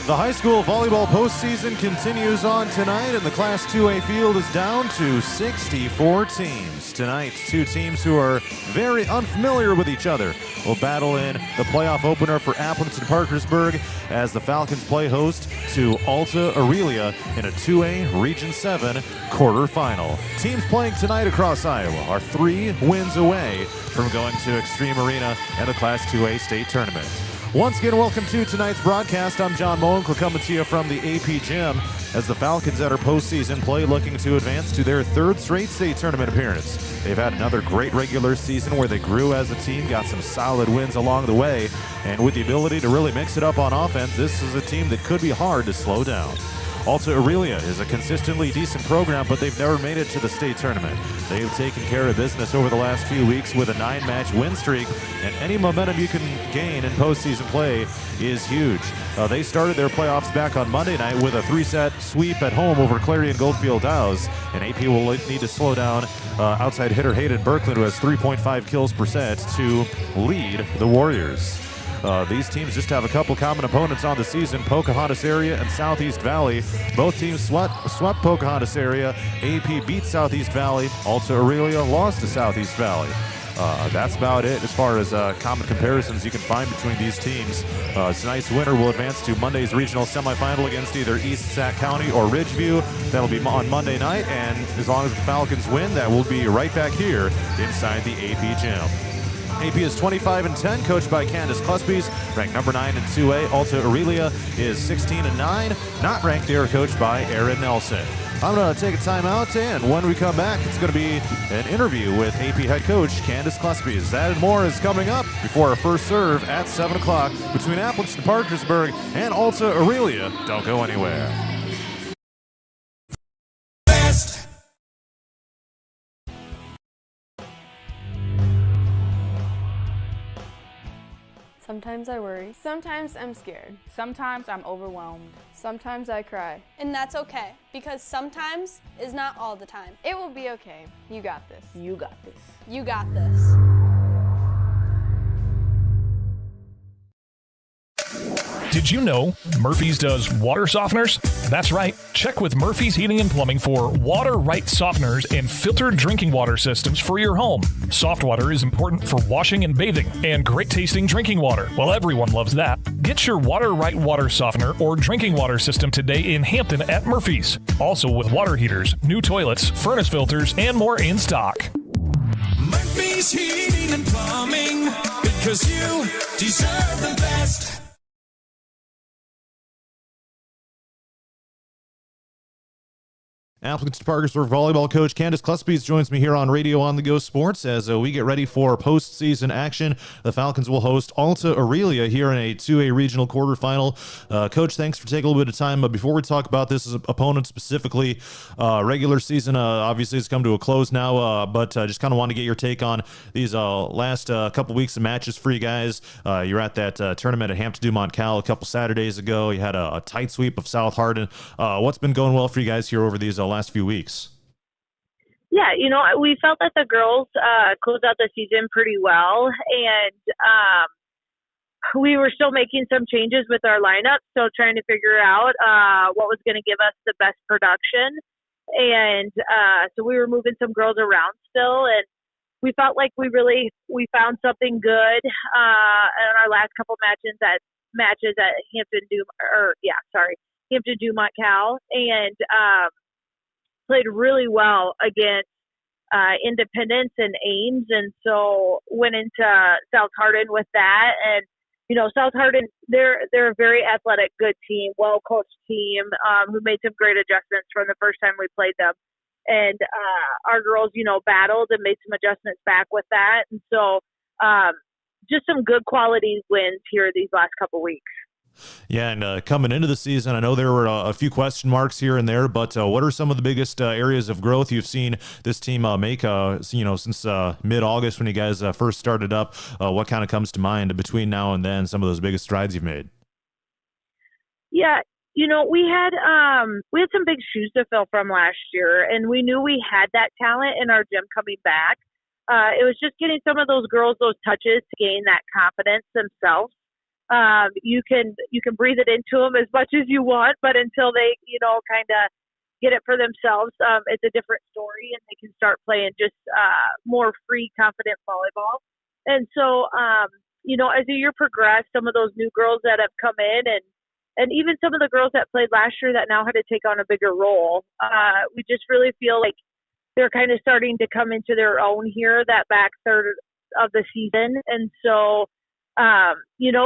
The high school volleyball postseason continues on tonight, and the Class 2A field is down to 64 teams. Tonight, two teams who are very unfamiliar with each other will battle in the playoff opener for Aplington-Parkersburg as the Falcons play host to Alta-Aurelia in a 2A Region 7 quarterfinal. Teams playing tonight across Iowa are 3 wins away from going to Extreme Arena and the Class 2A state tournament. Once again, welcome to tonight's broadcast. I'm John Moen. We're coming to you from the AP Gym as the Falcons enter postseason play, looking to advance to their 3rd straight state tournament appearance. They've had another great regular season where they grew as a team, got some solid wins along the way, and with the ability to really mix it up on offense, this is a team that could be hard to slow down. Alta-Aurelia is a consistently decent program, but they've never made it to the state tournament. They've taken care of business over the last few weeks with a 9-match win streak, and any momentum you can gain in postseason play is huge. They started their playoffs back on Monday night with a 3-set sweep at home over Clarion Goldfield Dows, and AP will need to slow down outside hitter Hayden Berkland, who has 3.5 kills per set, to lead the Warriors. These teams just have a couple common opponents on the season, Pocahontas area and Southeast Valley. Both teams swept Pocahontas area. AP beat Southeast Valley. Alta-Aurelia lost to Southeast Valley. That's about it as far as common comparisons you can find between these teams. Tonight's winner will advance to Monday's regional semifinal against either East Sac County or Ridgeview. That'll be on Monday night, and as long as the Falcons win, that will be right back here inside the AP Gym. AP is 25-10, coached by Candace Cluspies, ranked number 9 in 2A. Alta-Aurelia is 16-9, not ranked there, coached by Aaron Nelson. I'm going to take a timeout, and when we come back, it's going to be an interview with AP head coach Candace Cluspies. That and more is coming up before our first serve at 7 o'clock between Aplington-Parkersburg and Alta-Aurelia. Don't go anywhere. Sometimes I worry. Sometimes I'm scared. Sometimes I'm overwhelmed. Sometimes I cry. And that's okay, because sometimes is not all the time. It will be okay. You got this. You got this. You got this. Did you know Murphy's does water softeners? That's right. Check with Murphy's Heating and Plumbing for water-right softeners and filtered drinking water systems for your home. Soft water is important for washing and bathing, and great-tasting drinking water. Well, everyone loves that. Get your water-right water softener or drinking water system today in Hampton at Murphy's. Also with water heaters, new toilets, furnace filters, and more in stock. Murphy's Heating and Plumbing, because you deserve the best. Aplington-Parkersburg volleyball coach Candace Cluspies joins me here on Radio On The Go Sports as we get ready for postseason action. The Falcons will host Alta-Aurelia here in a 2A regional quarterfinal. Coach, thanks for taking a little bit of time. But before we talk about this opponent specifically, regular season obviously has come to a close now, but just kind of want to get your take on these last couple weeks of matches for you guys. You're at that tournament at Hampton-Dumont Cal a couple Saturdays ago. You had a tight sweep of South Hardin. What's been going well for you guys here over these last few weeks? Yeah, we felt that the girls closed out the season pretty well, and we were still making some changes with our lineup, still trying to figure out what was going to give us the best production. And so we were moving some girls around still, and we felt like we found something good in our last couple matches at Hampton-Dumont Cal, and played really well against Independence and Ames, and so went into South Hardin with that. And South Hardin, they're a very athletic, good team, well coached team, who made some great adjustments from the first time we played them. And our girls, battled and made some adjustments back with that. And so just some good quality wins here these last couple weeks. Yeah, and coming into the season, I know there were a few question marks here and there, but what are some of the biggest areas of growth you've seen this team make, since mid-August when you guys first started up? What kind of comes to mind between now and then, some of those biggest strides you've made? Yeah, we had some big shoes to fill from last year, and we knew we had that talent in our gym coming back. It was just getting some of those girls those touches to gain that confidence themselves. You can breathe it into them as much as you want, but until they, kind of get it for themselves, it's a different story, and they can start playing just more free, confident volleyball. And so, as the year progressed, some of those new girls that have come in, and even some of the girls that played last year that now had to take on a bigger role, we just really feel like they're kind of starting to come into their own here, that back third of the season. And so,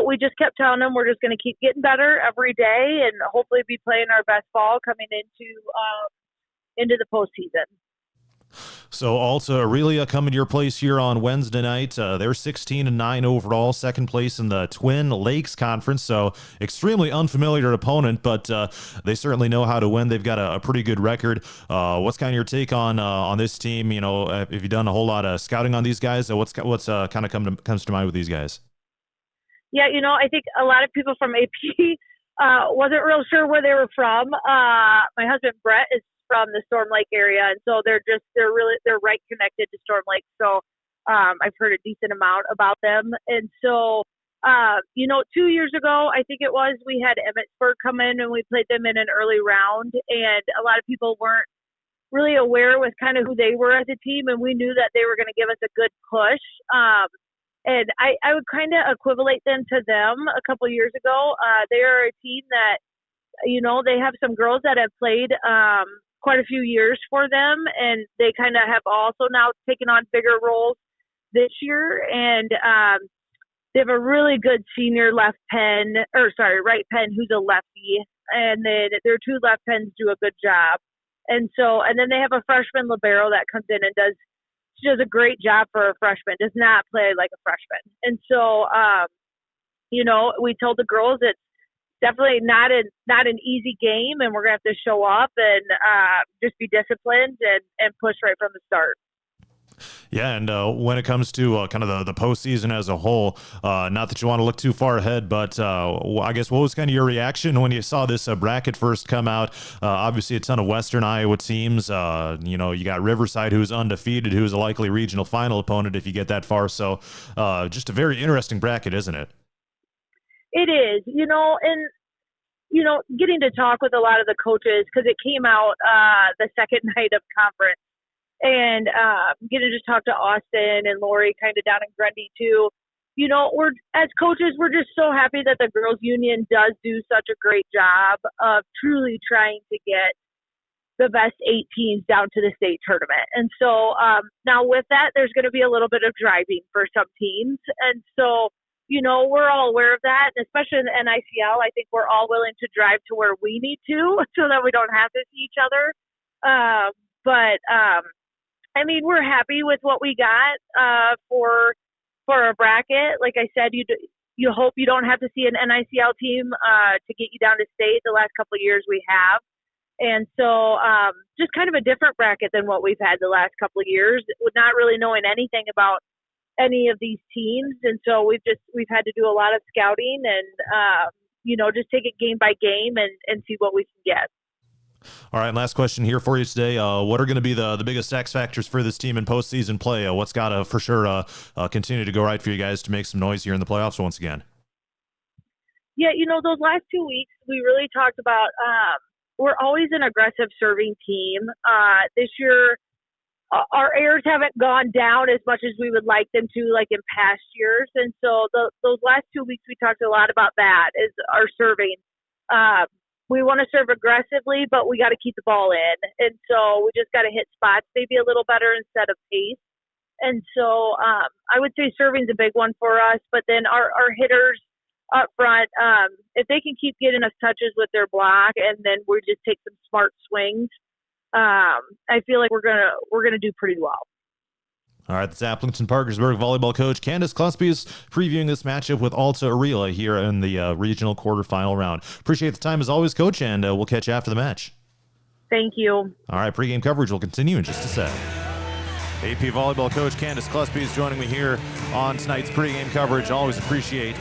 we just kept telling them we're just going to keep getting better every day and hopefully be playing our best ball coming into the postseason. So Alta-Aurelia coming to your place here on Wednesday night. They're 16-9 overall, second place in the Twin Lakes Conference. So extremely unfamiliar opponent, but they certainly know how to win. They've got a pretty good record. What's kind of your take on this team? Have you done a whole lot of scouting on these guys? What's kind of comes to mind with these guys? Yeah, I think a lot of people from AP wasn't real sure where they were from. My husband Brett is from the Storm Lake area, and so they're right connected to Storm Lake. So I've heard a decent amount about them. And so 2 years ago, I think it was, we had Emmitsburg come in and we played them in an early round, and a lot of people weren't really aware with kind of who they were as a team, and we knew that they were going to give us a good push. And I would kind of equivalent them to them a couple of years ago. They are a team that, they have some girls that have played quite a few years for them, and they kind of have also now taken on bigger roles this year. And they have a really good senior right pen who's a lefty, and then their two left pens do a good job. And then they have a freshman libero that comes in and does a great job for a freshman, does not play like a freshman. And so, we told the girls it's definitely not an easy game, and we're going to have to show up and just be disciplined and push right from the start. Yeah, and when it comes to kind of the postseason as a whole, not that you want to look too far ahead, but I guess what was kind of your reaction when you saw this bracket first come out? Obviously, a ton of Western Iowa teams. You got Riverside, who's undefeated, who's a likely regional final opponent if you get that far. So just a very interesting bracket, isn't it? It is, getting to talk with a lot of the coaches, because it came out the second night of conference, and getting to talk to Austin and Lori kind of down in Grundy too. We're, as coaches, we're just so happy that the girls union does do such a great job of truly trying to get the best 8 teams down to the state tournament. And so now with that, there's going to be a little bit of driving for some teams. And so, we're all aware of that, and especially in the NICL, I think we're all willing to drive to where we need to so that we don't have to see each other. We're happy with what we got for a bracket. Like I said, you hope you don't have to see an NICL team to get you down to state. The last couple of years we have. And so just kind of a different bracket than what we've had the last couple of years, with not really knowing anything about any of these teams. And so we've had to do a lot of scouting and just take it game by game and see what we can get. All right, last question here for you today. What are going to be the biggest X factors for this team in postseason play? What's got to for sure continue to go right for you guys to make some noise here in the playoffs once again? Yeah, those last 2 weeks we really talked about. We're always an aggressive serving team. This year, our errors haven't gone down as much as we would like them to, like in past years. And so those last 2 weeks, we talked a lot about that, is our serving. We want to serve aggressively, but we got to keep the ball in. And so we just got to hit spots maybe a little better instead of pace. And so I would say serving's a big one for us. But then our hitters up front, if they can keep getting us touches with their block, and then we just take some smart swings, I feel like we're gonna do pretty well. All right, that's Aplington-Parkersburg volleyball coach Candace Clusby is previewing this matchup with Alta-Aurelia here in the regional quarterfinal round. Appreciate the time as always, Coach, and we'll catch you after the match. Thank you. All right, pregame coverage will continue in just a sec. AP Volleyball coach Candace Clusby is joining me here on tonight's pregame coverage. Always appreciate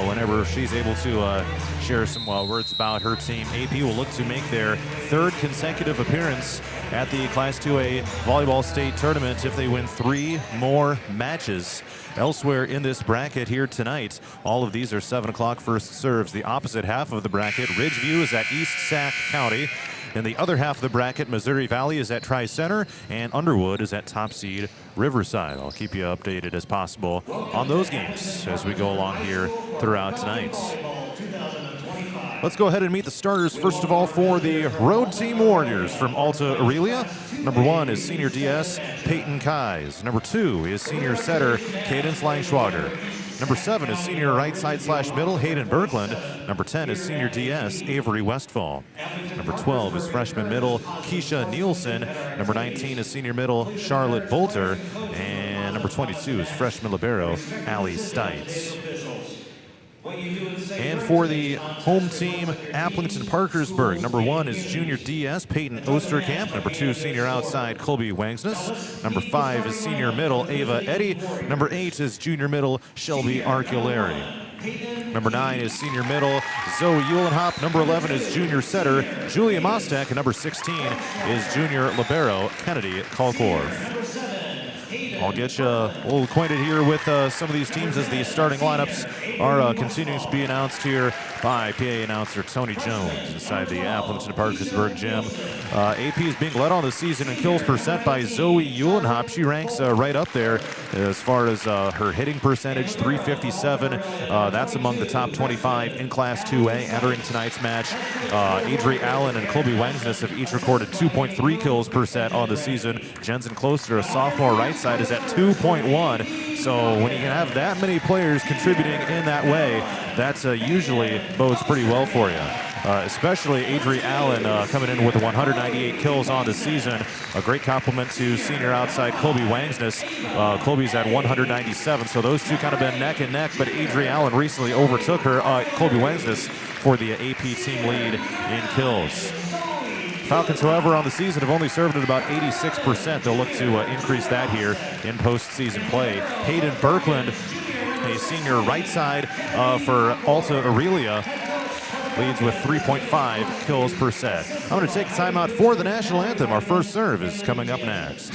whenever she's able to share some words about her team. AP will look to make their third consecutive appearance at the Class 2A Volleyball State Tournament if they win 3 more matches. Elsewhere in this bracket here tonight, all of these are 7 o'clock first serves. The opposite half of the bracket, Ridgeview is at East Sac County. In the other half of the bracket, Missouri Valley is at Tri-Center, and Underwood is at top seed Riverside. I'll keep you updated as possible on those games as we go along here throughout tonight. Let's go ahead and meet the starters, first of all, for the Road Team Warriors from Alta-Aurelia. Number 1 is senior DS Peyton Kais. Number 2 is senior setter Cadence Langschwager. Number 7 is senior right side / middle Hayden Berglund. Number 10 is senior DS Avery Westfall. Number 12 is freshman middle Keisha Nielsen. Number 19 is senior middle Charlotte Bolter. And number 22 is freshman libero Allie Stites. And for the home team, Aplington-Parkersburg, number 1 is junior DS Peyton Osterkamp. Number 2, senior outside Colby Wangsness. Number 5 is senior middle Ava Eddy. Number 8 is junior middle Shelby Arculari. Number 9 is senior middle Zoe Eulenhop. Number 11 is junior setter Julia Mostek. And number 16 is junior libero Kennedy Kalkorf. I'll get you a little acquainted here with some of these teams as the starting lineups are continuing to be announced here by PA announcer Tony Jones inside the Aplington-Parkersburg gym. AP is being led on the season in kills percent by Zoe Eulenhop. She ranks right up there as far as her hitting percentage, 357. That's among the top 25 in Class 2A entering tonight's match. Adri Allen and Colby Wangsness have each recorded 2.3 kills per set on the season. Jensen Kloster, a sophomore right side, is at 2.1. So when you can have that many players contributing in that way, that's usually bodes pretty well for you. Especially Adri Allen coming in with 198 kills on the season. A great compliment to senior outside Colby Wangsness. Colby's at 197, so those two kind of been neck and neck, but Adri Allen recently overtook her, Colby Wangsness, for the AP team lead in kills. Falcons, however, on the season have only served at about 86%. They'll look to increase that here in postseason play. Hayden Berglund, a senior right side for Alta-Aurelia, leads with 3.5 kills per set. I'm going to take a timeout for the national anthem. Our first serve is coming up next.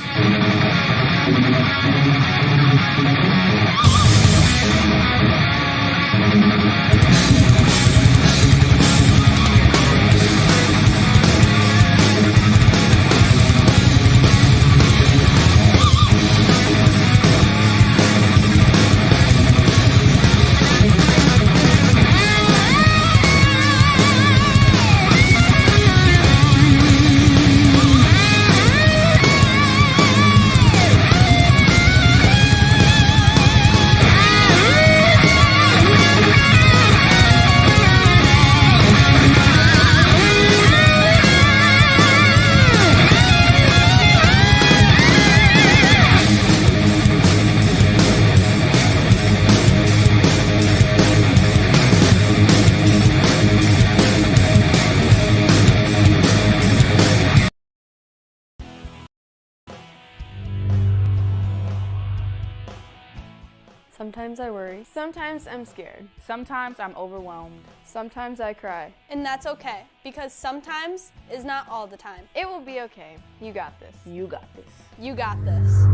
Sometimes I worry. Sometimes I'm scared. Sometimes I'm overwhelmed. Sometimes I cry. And that's okay, because sometimes is not all the time. It will be okay. You got this. You got this. You got this.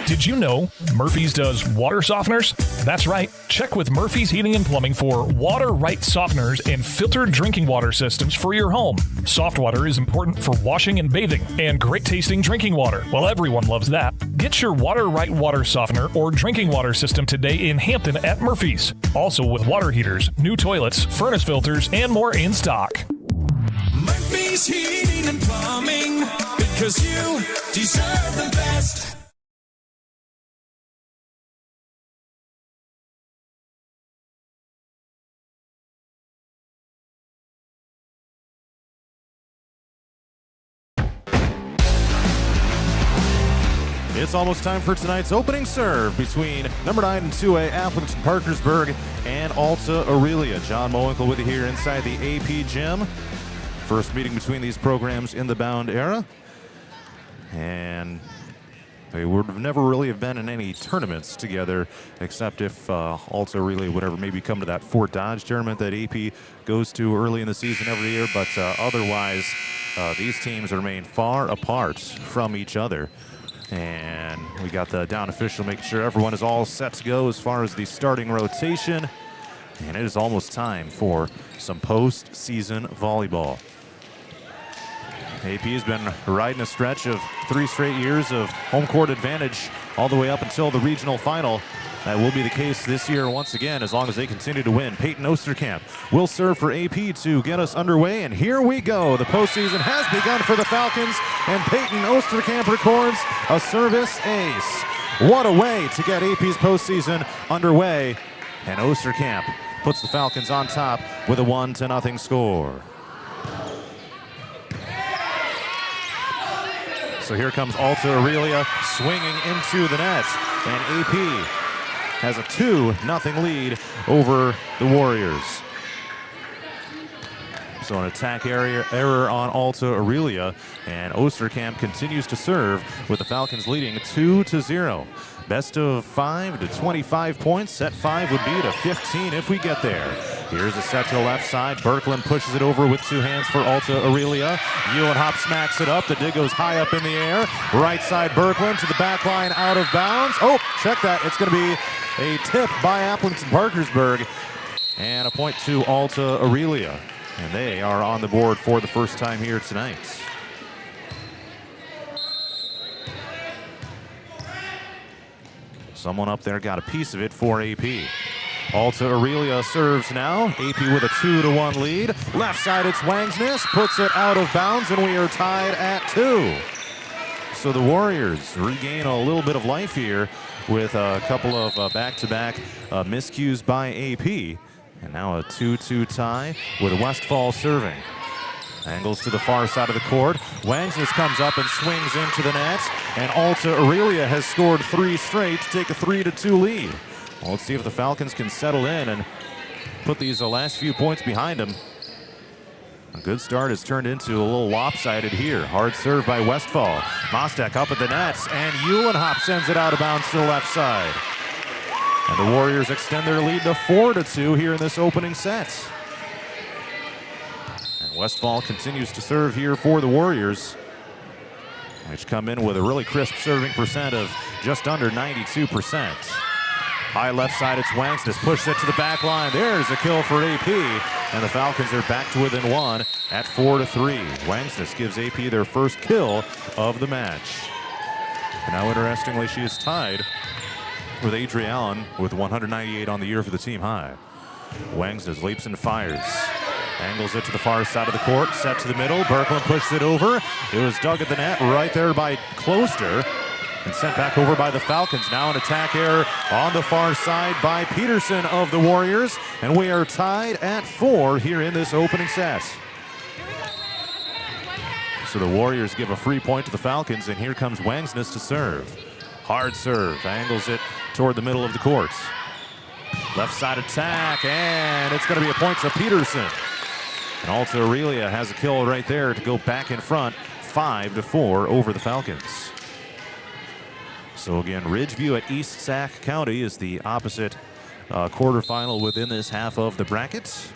Did you know Murphy's does water softeners? That's right. Check with Murphy's Heating and Plumbing for water right softeners and filtered drinking water systems for your home. Soft water is important for washing and bathing, and great tasting drinking water. Well, everyone loves that. Get your water right water softener or drinking water system today in Hampton at Murphy's. Also with water heaters, new toilets, furnace filters, and more in stock. Murphy's Heating and Plumbing, because you deserve the best. It's almost time for tonight's opening serve between number 9 and 2A Aplington-Parkersburg and Alta-Aurelia. John Mowinkle with you here inside the AP gym First meeting between these programs in the Bound era. And they would have never really have been in any tournaments together, except if Alta-Aurelia would ever maybe come to that Fort Dodge tournament that AP goes to early in the season every year. But otherwise, these teams remain far apart from each other. And we got the down official making sure everyone is all set to go as far as the starting rotation. And it is almost time for some postseason volleyball. AP has been riding a stretch of 3 straight years of home court advantage all the way up until the regional final. That will be the case this year once again as long as they continue to win. Peyton Osterkamp will serve for AP to get us underway, and here we go. The postseason has begun for the Falcons, and Peyton Osterkamp records a service ace. What a way to get AP's postseason underway, and Osterkamp puts the Falcons on top with a 1-0 score. So here comes Alta-Aurelia swinging into the net, and AP has a 2-0 lead over the Warriors. So an attack error on Alta-Aurelia, and Osterkamp continues to serve with the Falcons leading 2-0. Best of 5 to 25 points. Set 5 would be to 15 if we get there. Here's a set to the left side. Berkland pushes it over with 2 hands for Alta-Aurelia. Hop smacks it up. The dig goes high up in the air. Right side Berkland to the back line, out of bounds. Oh, check that. It's going to be a tip by Aplington-Parkersburg. And a point to Alta-Aurelia. And they are on the board for the first time here tonight. Someone up there got a piece of it for AP. Alta-Aurelia serves now. AP with a 2-1 lead. Left side, it's Wangsness. Puts it out of bounds, and we are tied at 2. So the Warriors regain a little bit of life here with a couple of back-to-back miscues by AP. And now a 2-2 tie with Westfall serving. Angles to the far side of the court. Wangsness comes up and swings into the net. And Alta-Aurelia has scored 3 straight to take a 3-2 lead. Well, let's see if the Falcons can settle in and put these last few points behind them. A good start has turned into a little lopsided here. Hard serve by Westfall. Mostek up at the nets, and Hop sends it out of bounds to the left side. And the Warriors extend their lead to 4-2 here in this opening set. Westfall continues to serve here for the Warriors, which come in with a really crisp serving percent of just under 92%. High left side, it's Wangsness. Pushes it to the back line. There's a kill for AP, and the Falcons are back to within 1 at 4-3. Wangsness gives AP their first kill of the match. And now, interestingly, she is tied with Adri Allen with 198 on the year for the team high. Wangsness leaps and fires. Angles it to the far side of the court, set to the middle. Berkland pushes it over. It was dug at the net right there by Closter and sent back over by the Falcons. Now an attack error on the far side by Peterson of the Warriors. And we are tied at 4 here in this opening set. So the Warriors give a free point to the Falcons, and here comes Wangsness to serve. Hard serve, angles it toward the middle of the court. Left side attack, and it's going to be a point to Peterson. And Alta-Aurelia has a kill right there to go back in front, 5-4 over the Falcons. So again, Ridgeview at East Sac County is the opposite quarterfinal within this half of the bracket.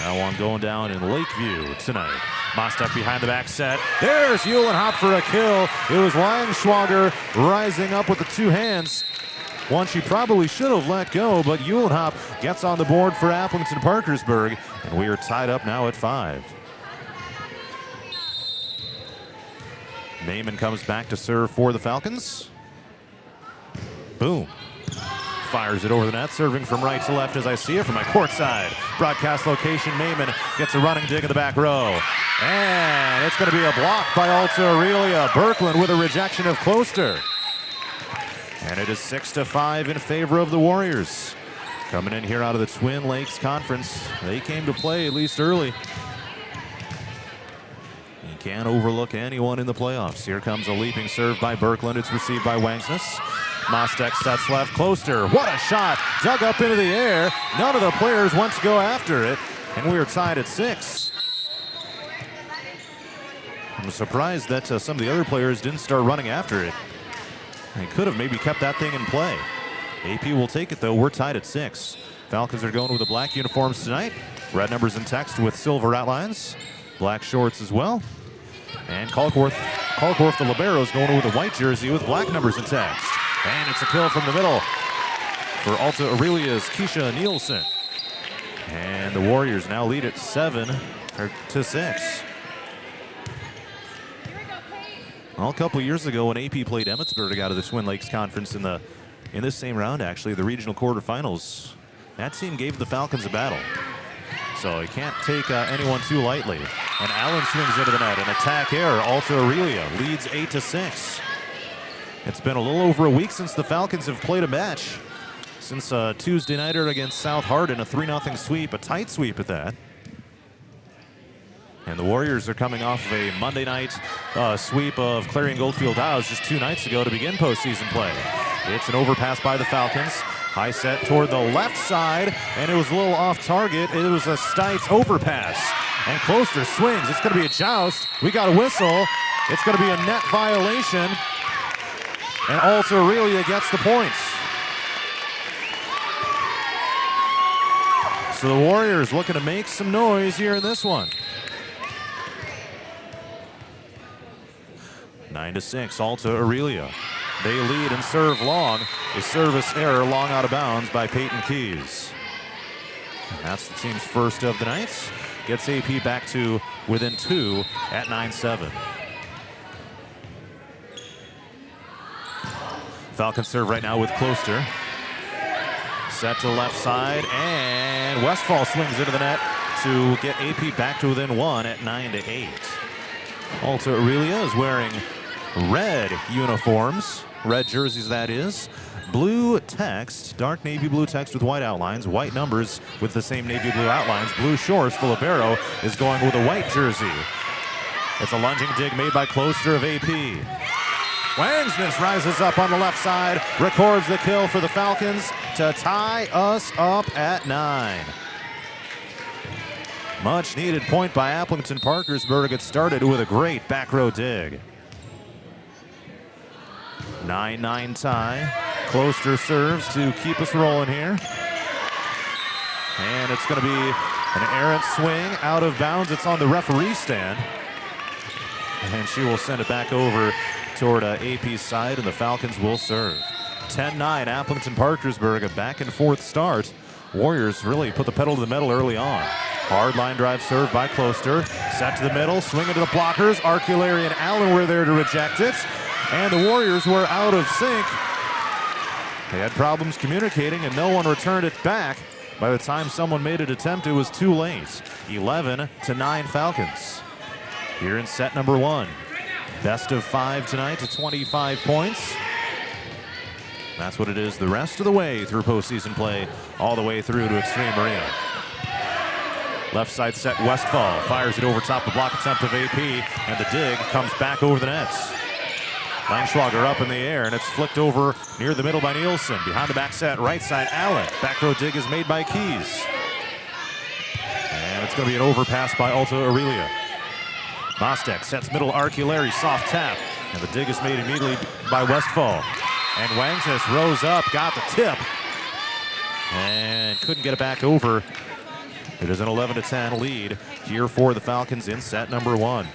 Now one going down in Lakeview tonight. Mostek behind the back set. There's Hop for a kill. It was Langschwager rising up with the 2 hands. One she probably should have let go, but Hop gets on the board for Aplington-Parkersburg, and we are tied up now at 5. Naiman comes back to serve for the Falcons. Boom. Fires it over the net, serving from right to left as I see it from my court side. Broadcast location, Naiman gets a running dig in the back row. And it's going to be a block by Alta-Aurelia. Berkland with a rejection of Closter. And it is 6-5 in favor of the Warriors. Coming in here out of the Twin Lakes Conference. They came to play at least early. You can't overlook anyone in the playoffs. Here comes a leaping serve by Berkland. It's received by Wangsness. Mostek sets left. Closter. What a shot. Dug up into the air. None of the players want to go after it. And we are tied at 6. I'm surprised that some of the other players didn't start running after it. They could have maybe kept that thing in play. AP will take it, though. We're tied at 6. Falcons are going with the black uniforms tonight. Red numbers in text with silver outlines. Black shorts as well. And Colcorth, the libero, is going with a white jersey with black numbers in text. And it's a kill from the middle for Alta-Aurelia's Keisha Nielsen. And the Warriors now lead at 7 to 6. Well, a couple years ago when AP played Emmetsburg out of the Twin Lakes Conference in this same round, actually, the regional quarterfinals, that team gave the Falcons a battle. So you can't take anyone too lightly. And Allen swings into the net. An attack error. Alta-Aurelia leads 8 to 6. It's been a little over a week since the Falcons have played a match. Since Tuesday nighter against South Hardin, a 3-0 sweep, a tight sweep at that. And the Warriors are coming off of a Monday night sweep of Clarion Goldfield Dows just 2 nights ago to begin postseason play. It's an overpass by the Falcons. High set toward the left side, and it was a little off target. It was a Stites overpass. And Closter swings. It's going to be a joust. We got a whistle. It's going to be a net violation. And Alta-Aurelia gets the points. So the Warriors looking to make some noise here in this one. 9 to 6, Alta-Aurelia. They lead and serve long. A service error long out of bounds by Peyton Keys. And that's the team's first of the night. Gets AP back to within 2 at 9-7. Falcons serve right now with Closter. Set to the left side, and Westfall swings into the net to get AP back to within 1 at 9 to 8. Alta-Aurelia is wearing red uniforms, red jerseys that is, blue text, dark navy blue text with white outlines, white numbers with the same navy blue outlines, blue shorts. The libero is going with a white jersey. It's a lunging dig made by Closter of AP. Wangsness rises up on the left side, records the kill for the Falcons to tie us up at 9. Much needed point by Aplington-Parkersburg. It started with a great back row dig. 9-9 tie. Closter serves to keep us rolling here. And it's going to be an errant swing out of bounds. It's on the referee stand. And she will send it back over toward AP's side, and the Falcons will serve. 10-9, Aplington-Parkersburg, a back and forth start. Warriors really put the pedal to the metal early on. Hard line drive serve by Closter. Set to the middle, swing into the blockers. Arculeri and Allen were there to reject it. And the Warriors were out of sync. They had problems communicating, and no one returned it back. By the time someone made an attempt, it was too late. 11-9 Falcons. Here in set number 1. Best of 5 tonight to 25 points. That's what it is the rest of the way through postseason play, all the way through to Extreme Arena. Left side set, Westfall fires it over top the block attempt of AP, and the dig comes back over the nets. Langschwager up in the air, and it's flicked over near the middle by Nielsen. Behind the back set, right side, Allen. Back row dig is made by Keys. And it's going to be an overpass by Alta-Aurelia. Mostek sets middle, Arculeri, soft tap. And the dig is made immediately by Westfall. And Wangsness rose up, got the tip. And couldn't get it back over. It is an 11-10 lead here for the Falcons in set number 1.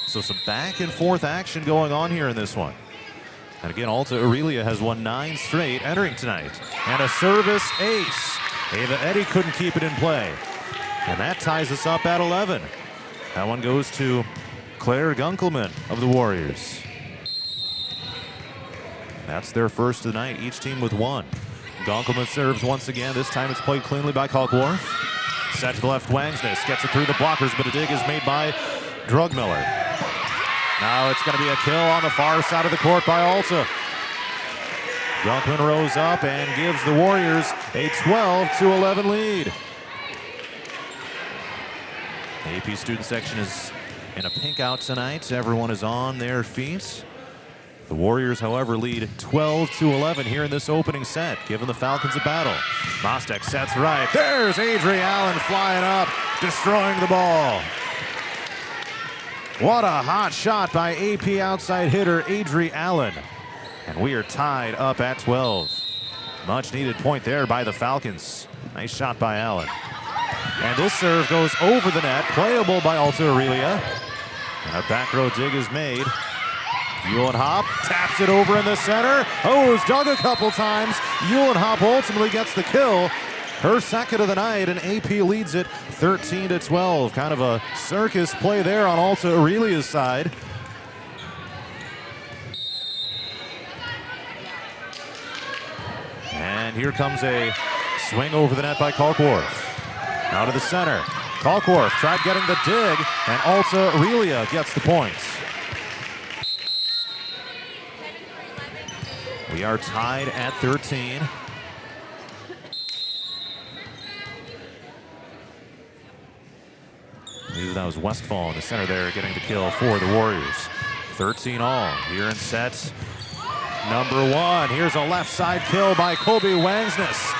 So some back and forth action going on here in this one. And again, Alta-Aurelia has won 9 straight entering tonight. And a service ace. Ava Eddy couldn't keep it in play. And that ties us up at 11. That one goes to Claire Gunkelman of the Warriors. That's their first of the night, each team with 1. Gunkelman serves once again. This time it's played cleanly by Kalkworth. Set to the left, Wangsness gets it through the blockers, but a dig is made by Drugmiller. Now it's going to be a kill on the far side of the court by Alta. Gunkelman rose up and gives the Warriors a 12-11 lead. The AP student section is in a pink out tonight. Everyone is on their feet. The Warriors, however, lead 12-11 here in this opening set, giving the Falcons a battle. Mostek sets right. There's Adri Allen flying up, destroying the ball. What a hot shot by AP outside hitter Adri Allen. And we are tied up at 12. Much needed point there by the Falcons. Nice shot by Allen. And this serve goes over the net, playable by Alta-Aurelia. And a back row dig is made. Uhlenhop taps it over in the center. Oh, it's dug a couple times. Uhlenhop ultimately gets the kill. Her second of the night, and AP leads it 13-12. Kind of a circus play there on Alta-Aurelia's side. And here comes a swing over the net by Kalkworth. Now to the center. Kalkworth tried getting the dig, and Alta-Aurelia gets the points. We are tied at 13. I believe that was Westfall in the center there getting the kill for the Warriors. 13 all here in set number 1. Here's a left side kill by Colby Wangsness.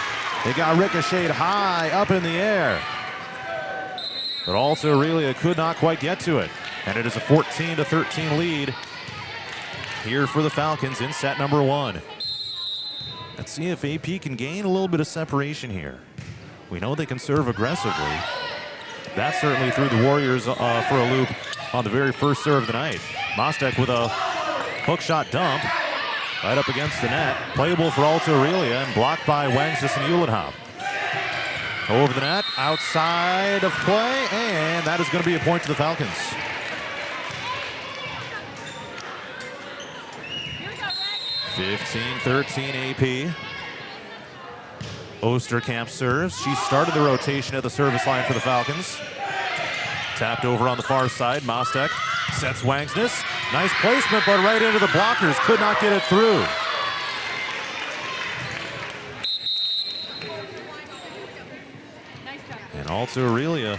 It got ricocheted high up in the air. But Alta-Aurelia could not quite get to it. And it is a 14-13 lead here for the Falcons in set number 1. Let's see if AP can gain a little bit of separation here. We know they can serve aggressively. That certainly threw the Warriors for a loop on the very first serve of the night. Mostek with a hook shot dump right up against the net. Playable for Alta-Aurelia and blocked by Wangsness and Uhlenhop. Over the net, outside of play, and that is going to be a point to the Falcons. (15-13) AP. Osterkamp serves. She started the rotation at the service line for the Falcons. Tapped over on the far side. Mostek sets Wangsness. Nice placement, but right into the blockers. Could not get it through. And Alta-Aurelia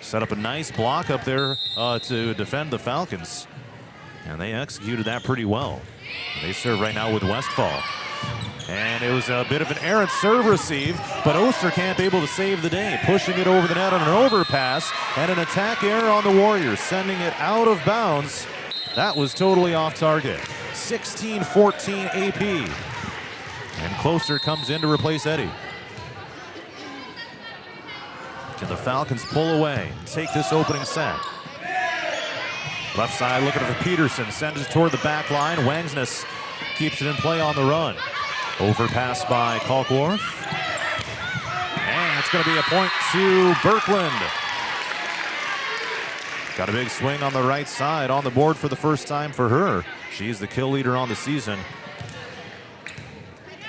set up a nice block up there to defend the Falcons. And they executed that pretty well. They serve right now with Westfall. And it was a bit of an errant serve receive, but Osterkamp able to save the day, pushing it over the net on an overpass and an attack error on the Warriors, sending it out of bounds. That was totally off target. 16-14 AP. And Closer comes in to replace Eddie. Can the Falcons pull away and take this opening set? Left side looking for Peterson, sends it toward the back line. Wangsness keeps it in play on the run. Overpass by Kalkworth. And it's going to be a point to Birkeland. Got a big swing on the right side on the board for the first time for her. She's the kill leader on the season.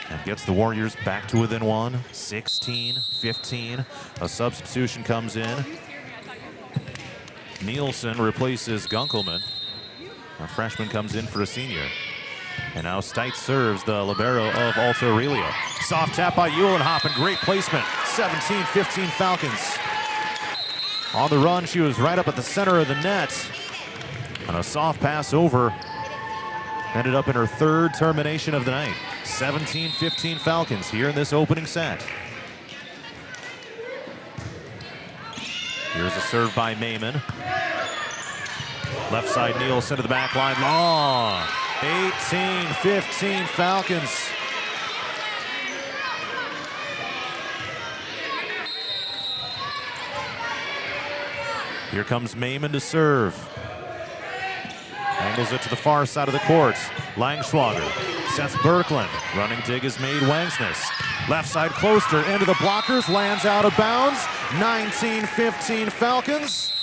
And gets the Warriors back to within one. 16-15. A substitution comes in. Nielsen replaces Gunkelman. A freshman comes in for a senior. And now Stites serves, the libero of Alta-Aurelia. Soft tap by Uhlenhop and great placement. 17-15 Falcons. On the run, she was right up at the center of the net. And a soft pass over. Ended up in her third termination of the night. 17-15 Falcons here in this opening set. Here's a serve by Mayman. Left side Nielsen to the back line. Long. 18-15 Falcons. Here comes Mayman to serve. Angles it to the far side of the court. Langschwager sets Birkeland. Running dig is made. Wangsness. Left side Closter into the blockers. Lands out of bounds. 19-15 Falcons.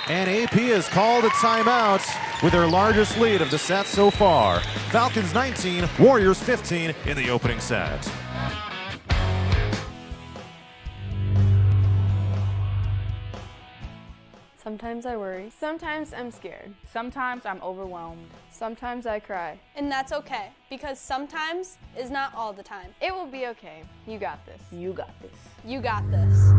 And AP has called a timeout with their largest lead of the set so far. Falcons 19, Warriors 15 in the opening set. Sometimes I worry. Sometimes I'm scared. Sometimes I'm overwhelmed. Sometimes I cry. And that's okay, because sometimes is not all the time. It will be okay. You got this. You got this. You got this.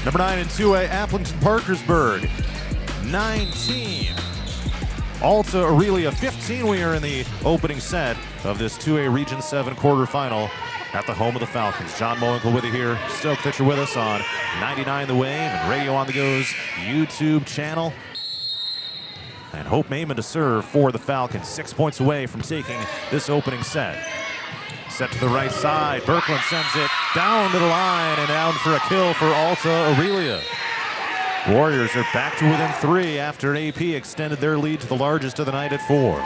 Number 9 in 2A, Aplington-Parkersburg, 19. Alta-Aurelia, 15. We are in the opening set of this 2A Region 7 quarterfinal at the home of the Falcons. John Mowinkle with you here. Stoked that you're with us on 99 The Wave and Radio on the Go's YouTube channel. And Hope Maiman to serve for the Falcons. 6 points away from taking this opening set. Set to the right side. Birkeland sends it down to the line and down for a kill for Alta-Aurelia. Warriors are back to within 3 after AP extended their lead to the largest of the night at 4.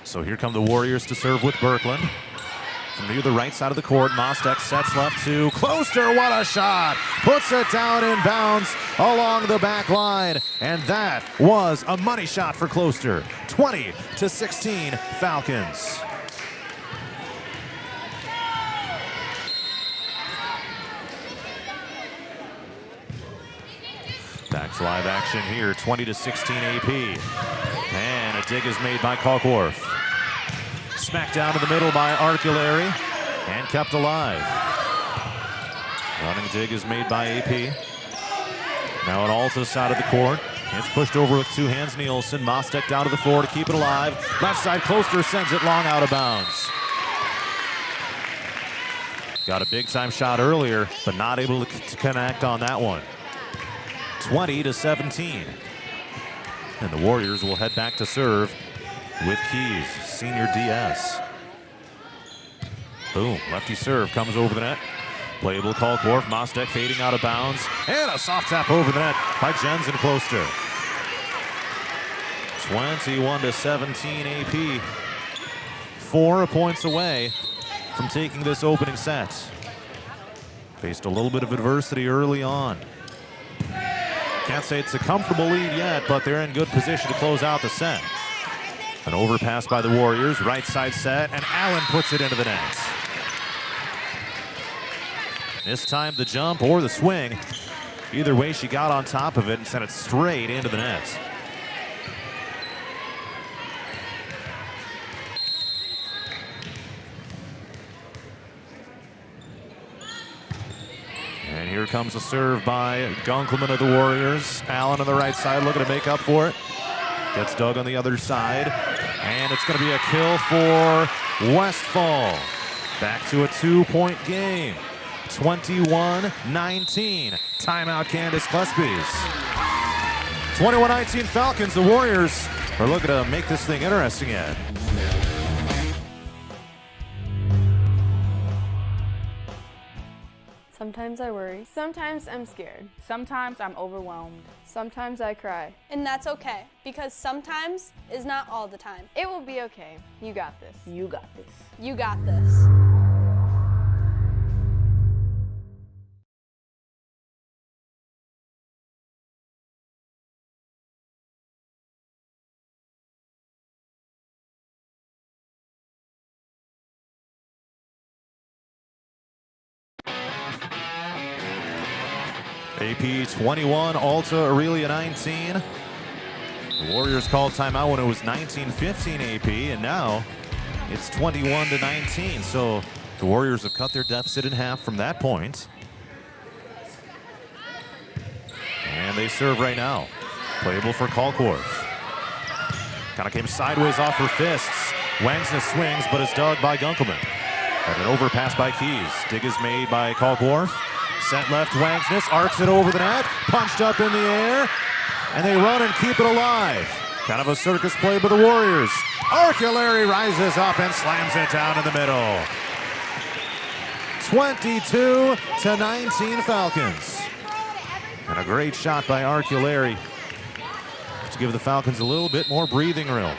So here come the Warriors to serve with Birkeland. From near the right side of the court, Mostek sets left to Closter. What a shot! Puts it down in bounds along the back line. And that was a money shot for Closter. 20-16 Falcons. Back to live action here, 20-16 AP. And a dig is made by Kalkworth. Smacked down to the middle by Arculari and kept alive. Running dig is made by AP. Now on Alta's side of the court. It's pushed over with 2 hands. Nielsen. Mostek down to the floor to keep it alive. Left side, Closter sends it long out of bounds. Got a big time shot earlier, but not able to connect on that one. 20-17. And the Warriors will head back to serve with Keys, senior DS. Boom, lefty serve comes over the net. Playable Kalkworth, Mostek fading out of bounds. And a soft tap over the net by Jensen Closter. 21-17 AP. 4 points away from taking this opening set. Faced a little bit of adversity early on. Can't say it's a comfortable lead yet, but they're in good position to close out the set. An overpass by the Warriors, right side set, and Allen puts it into the net. This time the jump or the swing. Either way, she got on top of it and sent it straight into the net. And here comes a serve by Gunkelman of the Warriors. Allen on the right side looking to make up for it. Gets dug on the other side. And it's going to be a kill for Westfall. Back to a 2-point game. 21-19. Timeout, Candace Klespies. 21-19 Falcons. The Warriors are looking to make this thing interesting yet. Sometimes I worry. Sometimes I'm scared. Sometimes I'm overwhelmed. Sometimes I cry. And that's okay, because sometimes is not all the time. It will be okay. You got this. You got this. You got this. AP 21, Alta-Aurelia 19. The Warriors called timeout when it was 19-15 AP, and now it's 21-19. So the Warriors have cut their deficit in half from that point. And they serve right now. Playable for Kalkworth. Kind of came sideways off her fists. Wangsness swings, but it's dug by Gunkelman. And an overpass by Keys. Dig is made by Kalkworth. Set left, Wangsness arcs it over the net. Punched up in the air. And they run and keep it alive. Kind of a circus play by the Warriors. Arculari rises up and slams it down in the middle. 22-19 Falcons. And a great shot by Arculari to give the Falcons a little bit more breathing room.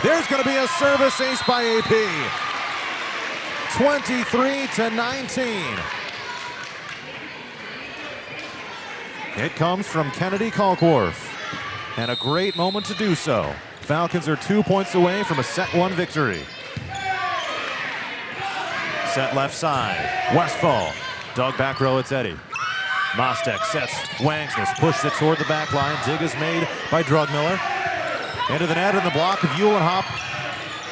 There's going to be a service ace by AP. 23-19. It comes from Kennedy Kalkworth. And a great moment to do so. Falcons are 2 points away from a set 1 victory. Set left side. Westfall. Dug back row, it's Eddie. Mostek sets Wangsness, pushes it toward the back line. Dig is made by Drugmiller. Into the net in the block of Uhlenhop.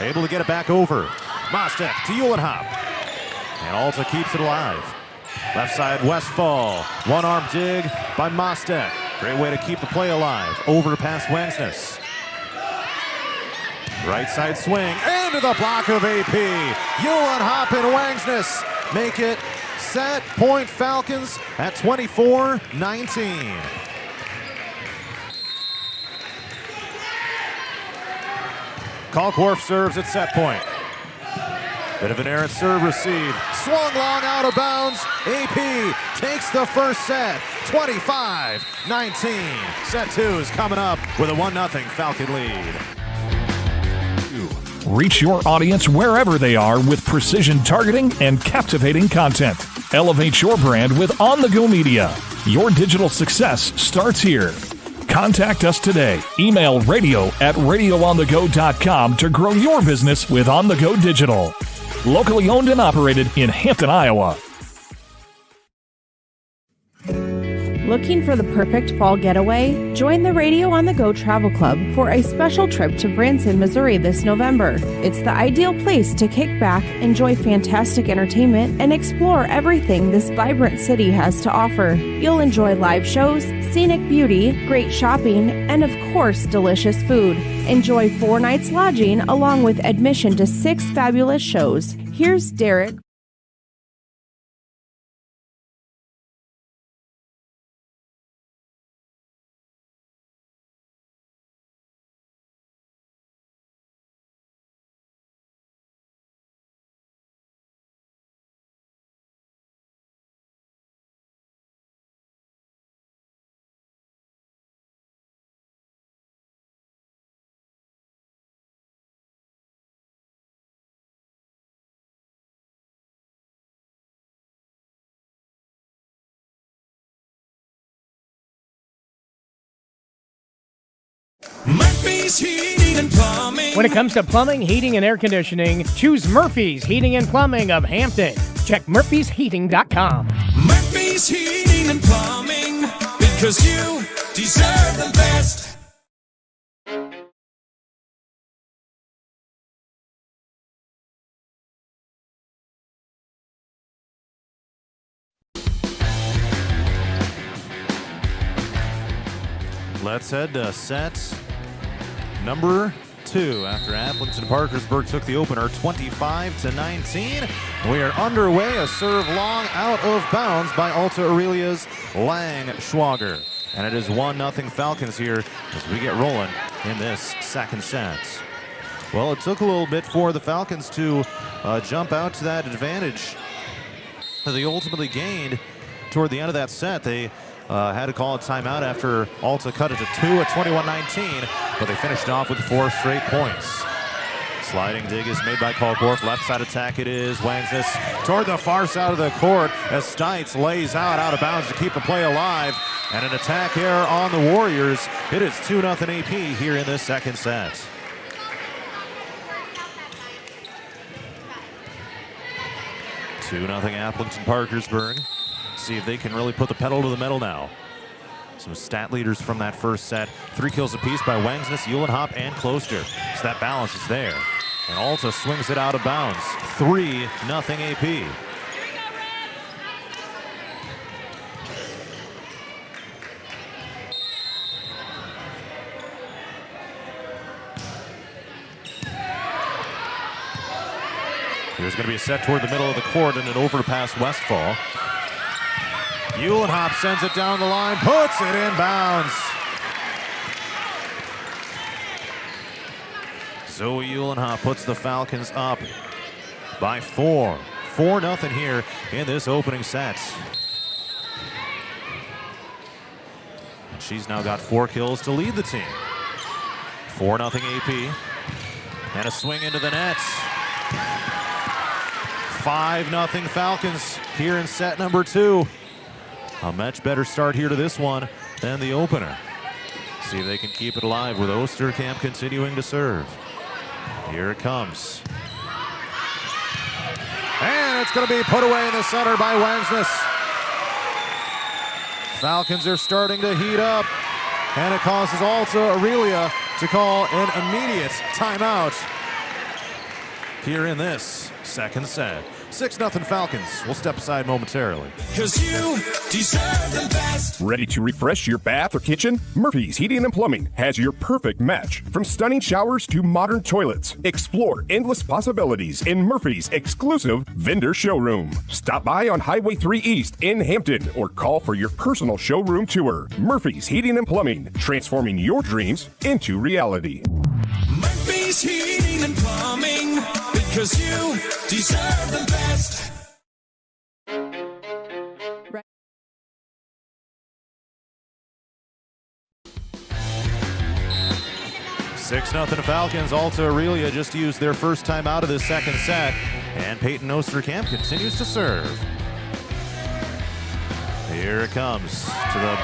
Able to get it back over. Mostek to Uhlenhop. And Alta keeps it alive. Left side Westfall. One-arm dig by Mostek. Great way to keep the play alive. Over past Wangsness. Right side swing into the block of AP. Uhlenhop and Wangsness make it set point Falcons at 24-19. Kalkworth serves at set point. Bit of an errant serve receive. Swung long out of bounds. AP takes the first set. 25-19. Set 2 is coming up with a 1-0 Falcon lead. Reach your audience wherever they are with precision targeting and captivating content. Elevate your brand with On-the-Go Media. Your digital success starts here. Contact us today. Email radio@radioonthego.com to grow your business with On The Go Digital. Locally owned and operated in Hampton, Iowa. Looking for the perfect fall getaway? Join the Radio on the Go Travel Club for a special trip to Branson, Missouri this November. It's the ideal place to kick back, enjoy fantastic entertainment, and explore everything this vibrant city has to offer. You'll enjoy live shows, scenic beauty, great shopping, and of course, delicious food. Enjoy 4 nights lodging along with admission to 6 fabulous shows. Here's Derek. Murphy's Heating and Plumbing. When it comes to plumbing, heating, and air conditioning, choose Murphy's Heating and Plumbing of Hampton. Check murphysheating.com. Murphy's Heating and Plumbing, because you deserve the best. Let's head to set number 2 after Aplington-Parkersburg took the opener 25-19. We are underway. A serve long out of bounds by Alta-Aurelia's Lang Schwager. And it is 1-0 Falcons here as we get rolling in this second set. Well, it took a little bit for the Falcons to jump out to that advantage that they ultimately gained toward the end of that set. They had to call a timeout after Alta cut it to 2 at 21-19, but they finished off with 4 straight points. Sliding dig is made by Kalkworth. Left side attack it is. Wangsness toward the far side of the court as Stites lays out of bounds to keep the play alive. And an attack error on the Warriors. It is 2-0 AP here in this second set. Two nothing Aplington-Parkersburg. See if they can really put the pedal to the metal now. Some stat leaders from that first set. 3 kills apiece by Wangsness, Uhlenhop, and Closter. So that balance is there. And Alta swings it out of bounds. 3-0 AP. There's going to be a set toward the middle of the court and an overpass Westfall. Uhlenhop sends it down the line, puts it in bounds. Zoe Uhlenhop puts the Falcons up by 4. 4-0 here in this opening set. And she's now got 4 kills to lead the team. 4-0 AP. And a swing into the net. 5-0 Falcons here in set number 2. A much better start here to this one than the opener. See if they can keep it alive with Osterkamp continuing to serve. Here it comes. And it's going to be put away in the center by Wangsness. Falcons are starting to heat up, and it causes Alta-Aurelia to call an immediate timeout here in this second set. 6-0 Falcons. We'll step aside momentarily. 'Cause you deserve the best. Ready to refresh your bath or kitchen? Murphy's Heating and Plumbing has your perfect match. From stunning showers to modern toilets, explore endless possibilities in Murphy's exclusive vendor showroom. Stop by on Highway 3 East in Hampton or call for your personal showroom tour. Murphy's Heating and Plumbing, transforming your dreams into reality. Murphy's Heating and Plumbing, because you deserve the best. Six 0 Falcons. Alta-Aurelia just used their first time out of this second set, and Peyton Osterkamp continues to serve. Here it comes to the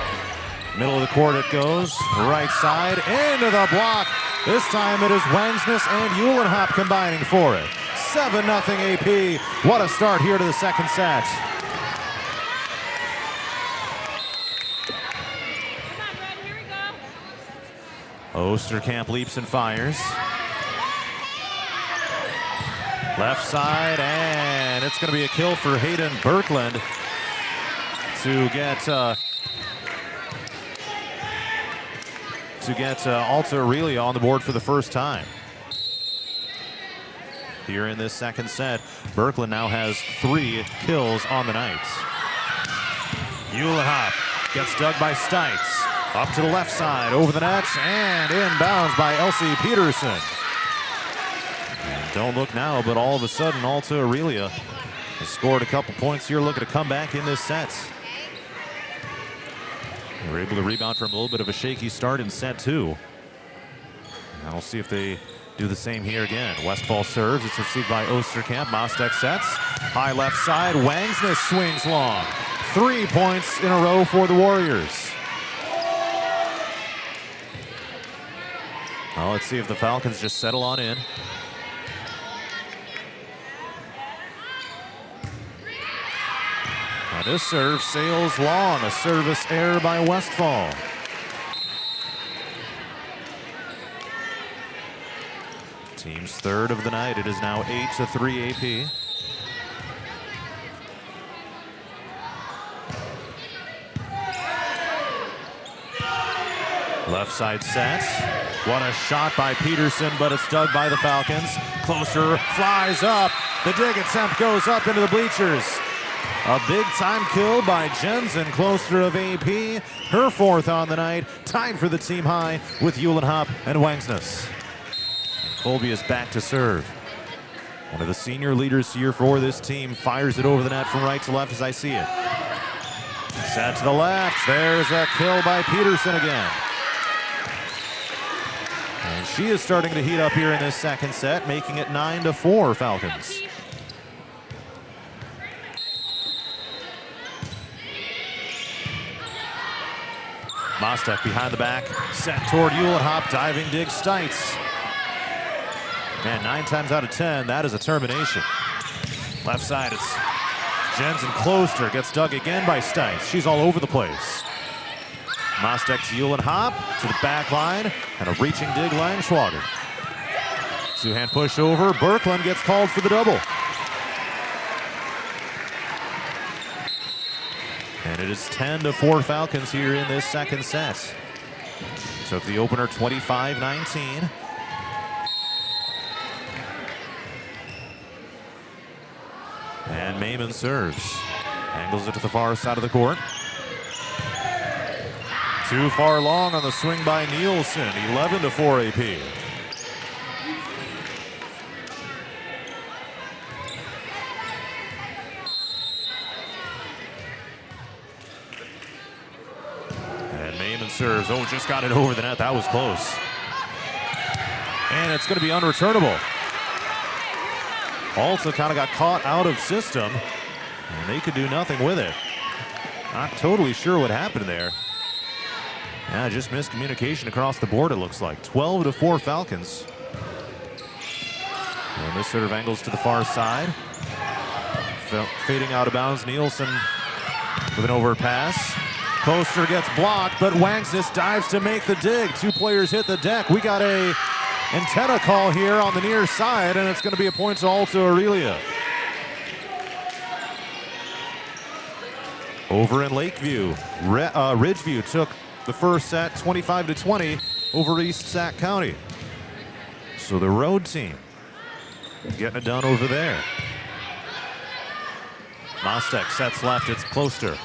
middle of the court. It goes right side into the block. This time it is Wangsness and Uhlenhop combining for it. 7-0 AP. What a start here to the second set. Osterkamp leaps and fires. Left side, and it's going to be a kill for Hayden Birkland to get Alta-Aurelia on the board for the first time. Here in this second set, Birkland now has 3 kills on the night. Uhlenhop gets dug by Stites. Up to the left side, over the net, and inbounds by Elsie Peterson. And don't look now, but all of a sudden, Alta-Aurelia has scored a couple points here, looking to come back in this set. They were able to rebound from a little bit of a shaky start in set 2. Now we'll see if they do the same here again. Westfall serves, it's received by Osterkamp. Mostek sets, high left side, Wangsness swings long. 3 points in a row for the Warriors. Well, let's see if the Falcons just settle on in. Now this serve sails long, a service error by Westfall. Team's third of the night. It is now 8-3 AP. Left side set. What a shot by Peterson, but it's dug by the Falcons. Closer flies up. The dig attempt goes up into the bleachers. A big time kill by Jensen, closer of AP. Her 4th on the night, tied for the team high with Uhlenhop and Wangsness. And Colby is back to serve. One of the senior leaders here for this team fires it over the net from right to left as I see it. Set to the left. There's a kill by Peterson again. And she is starting to heat up here in this second set, making it 9-4 Falcons. Mostek behind the back, set toward Uhlenhop, diving dig Stites. Man, 9 times out of 10, that is a termination. Left side, it's Jensen Closter, gets dug again by Stites. She's all over the place. Mostek to Uhlenhop, to the back line, and a reaching dig Langschwager. 2-hand push over, Birkland gets called for the double. And it is 10-4 Falcons here in this second set. Took the opener 25-19. And Maiman serves. Angles it to the far side of the court. Too far long on the swing by Nielsen. 11-4 AP. And Maiman serves. Oh, just got it over the net. That was close. And it's going to be unreturnable. Alta kind of got caught out of system, and they could do nothing with it. Not totally sure what happened there. Yeah, just miscommunication across the board, it looks like. 12-4 Falcons. And this sort of angles to the far side. Fading out of bounds, Nielsen with an overpass. Poster gets blocked, but Wangsness dives to make the dig. 2 players hit the deck. We got a antenna call here on the near side, and it's going to be a point to Alta-Aurelia. Over in Lakeview, Ridgeview took the first set 25-20 over East Sac County. So the road team getting it done over there. Mostek sets left, it's Closter.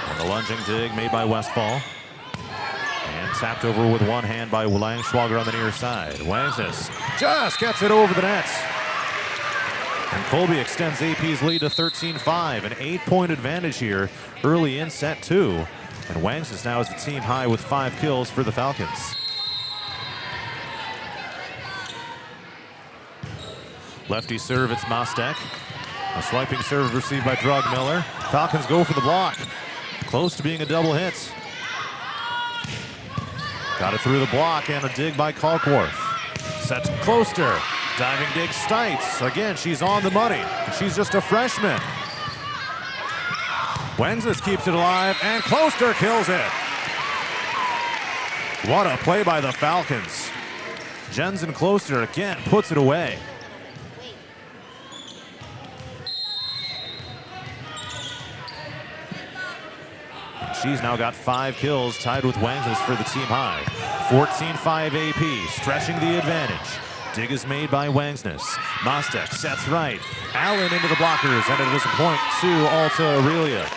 And the lunging dig made by Westfall. And tapped over with one hand by Langschwager on the near side. Wangsness just gets it over the net. And Colby extends AP's lead to 13-5, an 8-point advantage here early in set 2. And Wangsness now is the team high with 5 kills for the Falcons. Lefty serve, it's Mostek. A swiping serve received by Drugmiller. Falcons go for the block. Close to being a double hit. Got it through the block and a dig by Kalkworth. Set to Closter. Diving dig Stites. Again, she's on the money. She's just a freshman. Wangsness keeps it alive and Closter kills it. What a play by the Falcons. Jensen Closter again puts it away. She's now got 5 kills, tied with Wangsness for the team high. 14-5 AP, stretching the advantage. Dig is made by Wangsness. Mostek sets right. Allen into the blockers, and it is a point to Alta-Aurelia.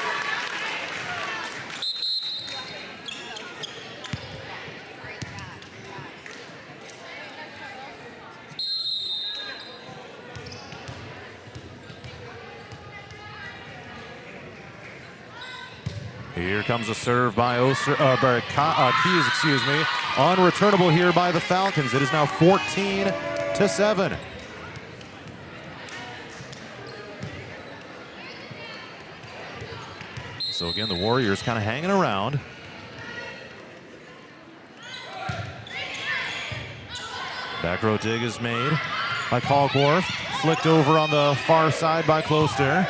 Here comes a serve by Keys, unreturnable here by the Falcons. It is now 14-7. So again, the Warriors kind of hanging around. Back row dig is made by Kalkworth. Flicked over on the far side by Closter.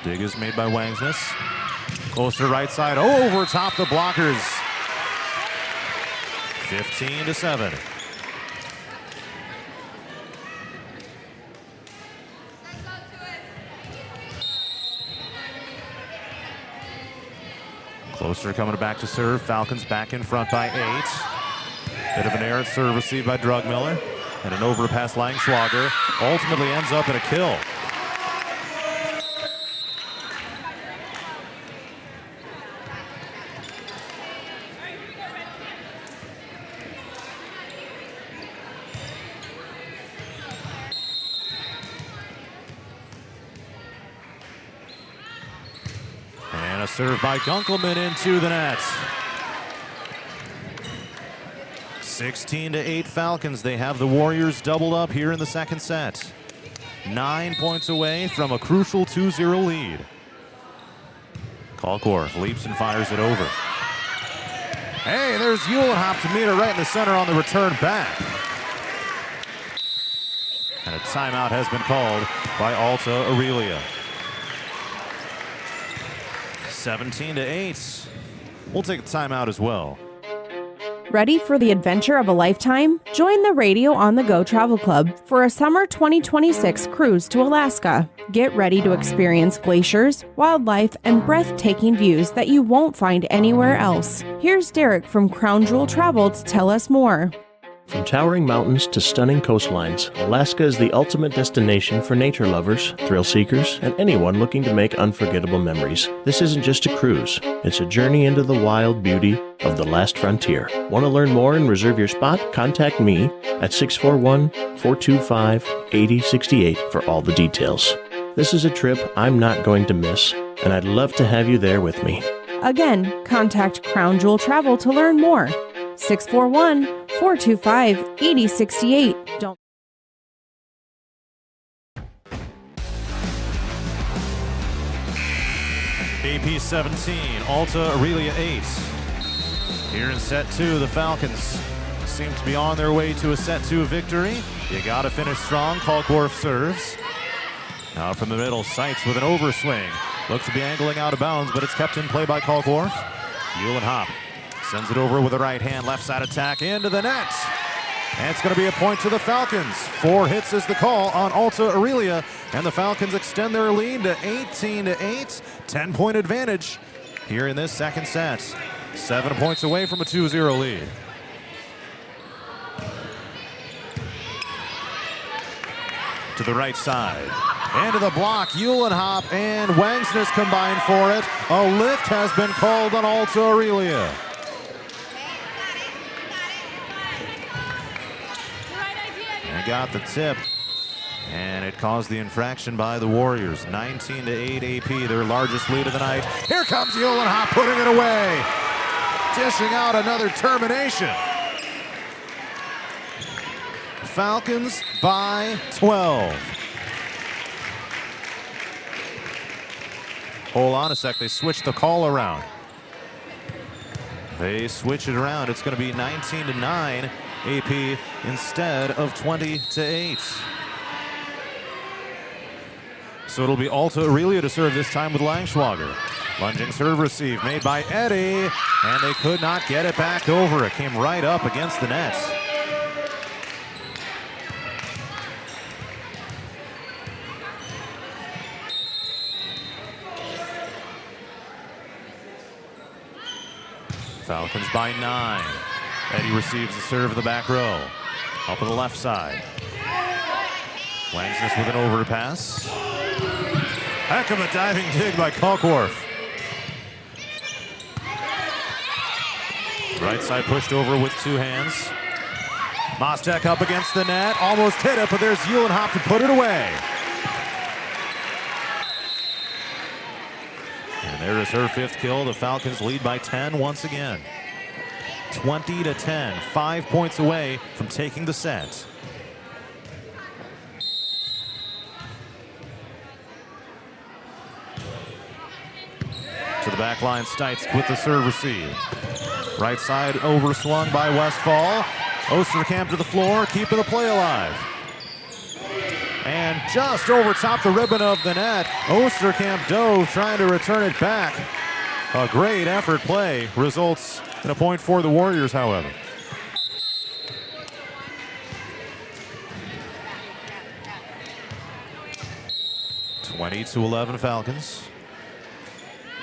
Dig is made by Wangsness. Closer right side, over top the blockers. 15-7. Closer coming back to serve. Falcons back in front by 8. Bit of an errant serve received by Drugmiller. And an overpass Langschwager. Ultimately ends up in a kill. And a serve by Gunkelman into the net. 16-8 Falcons. They have the Warriors doubled up here in the second set. 9 points away from a crucial 2-0 lead. Kalkworth leaps and fires it over. Hey, there's Uhlenhop to meet her right in the center on the return back. And a timeout has been called by Alta-Aurelia. 17-8. We'll take a timeout as well. Ready for the adventure of a lifetime? Join the Radio on the Go Travel Club for a summer 2026 cruise to Alaska. Get ready to experience glaciers, wildlife, and breathtaking views that you won't find anywhere else. Here's Derek from Crown Jewel Travel to tell us more. From towering mountains to stunning coastlines, Alaska is the ultimate destination for nature lovers, thrill seekers, and anyone looking to make unforgettable memories. This isn't just a cruise, it's a journey into the wild beauty of the last frontier. Want to learn more and reserve your spot? Contact me at 641-425-8068 for all the details. This is a trip I'm not going to miss, and I'd love to have you there with me. Again, contact Crown Jewel Travel to learn more. 641-425-8068. Don't. AP 17, Alta-Aurelia 8. Here in set 2, the Falcons seem to be on their way to a set 2 victory. You gotta finish strong. Kalkworth serves. Now from the middle, Seitz with an overswing. Looks to be angling out of bounds, but it's kept in play by Kalkworth. Uhlenhop sends it over with a right hand, left side attack into the net. And it's going to be a point to the Falcons. 4 hits is the call on Alta-Aurelia, and the Falcons extend their lead to 18-8. 10-point advantage here in this second set. 7 points away from a 2-0 lead. To the right side. Into the block, Uhlenhop and Wangsness combined for it. A lift has been called on Alta-Aurelia. And got the tip, and it caused the infraction by the Warriors. 19-8 AP, their largest lead of the night. Here comes Uhlenhop putting it away. Dishing out another termination. Falcons by 12. Hold on a sec, they switched the call around. They switch it around. It's going to be 19-9 AP instead of 20-8. So it'll be Alta-Aurelia to serve this time with Langschwager. Lunging serve receive made by Eddie, and they could not get it back over. It came right up against the net. Falcons by 9. Eddie receives the serve of the back row. Up on the left side. Wangsness with an overpass. Heck of a diving dig by Kalkworth. Right side pushed over with 2 hands. Mostek up against the net. Almost hit it, but there's Uhlenhop to put it away. And there is her 5th kill. The Falcons lead by 10 once again. 20-10, 5 points away from taking the set. To the back line, Stites with the serve receive. Right side overswung by Westfall. Osterkamp to the floor, keeping the play alive. And just over top the ribbon of the net, Osterkamp dove trying to return it back. A great effort play results in a point for the Warriors, however. (20-11) Falcons.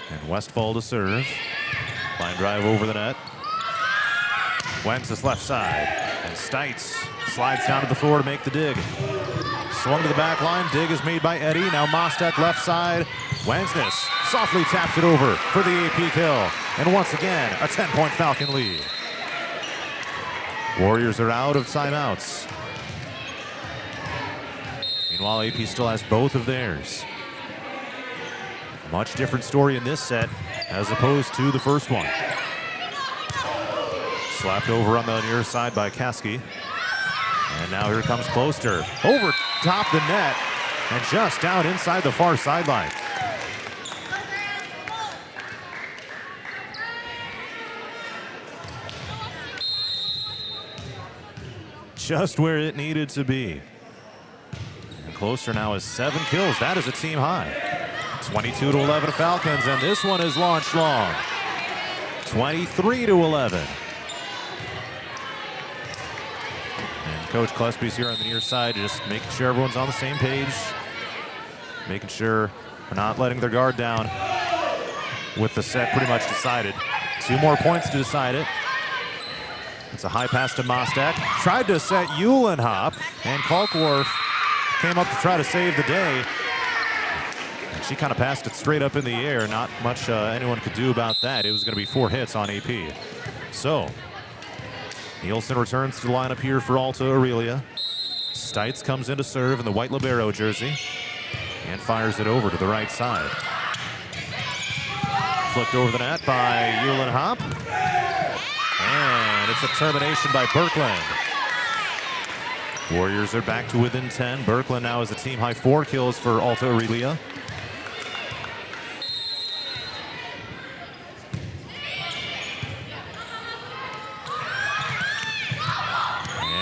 And Westfall to serve. Line drive over the net. Wentz's left side. And Stites slides down to the floor to make the dig. Swung to the back line. Dig is made by Eddie. Now Mostek left side. Wangsness softly taps it over for the AP kill. And once again, a 10-point Falcon lead. Warriors are out of timeouts. Meanwhile, AP still has both of theirs. Much different story in this set as opposed to the first one. Slapped over on the near side by Kasky. And now here comes Closter. Over top the net and just down inside the far sideline. Just where it needed to be. And Closter now has 7 kills. That is a team high. 22-11 Falcons, and this one is launched long. 23-11. And Coach Klesby's here on the near side, just making sure everyone's on the same page, making sure we're not letting their guard down with the set pretty much decided. 2 more points to decide it. It's a high pass to Mostek. Tried to set Uhlenhop, and Kalkworth came up to try to save the day. And she kind of passed it straight up in the air. Not much anyone could do about that. It was going to be 4 hits on AP. So, Nielsen returns to the lineup here for Alta-Aurelia. Stites comes in to serve in the white libero jersey and fires it over to the right side. Flicked over the net by Uhlenhop. And it's a termination by Birkeland. Warriors are back to within 10. Birkeland now has a team high 4 kills for Alta-Aurelia.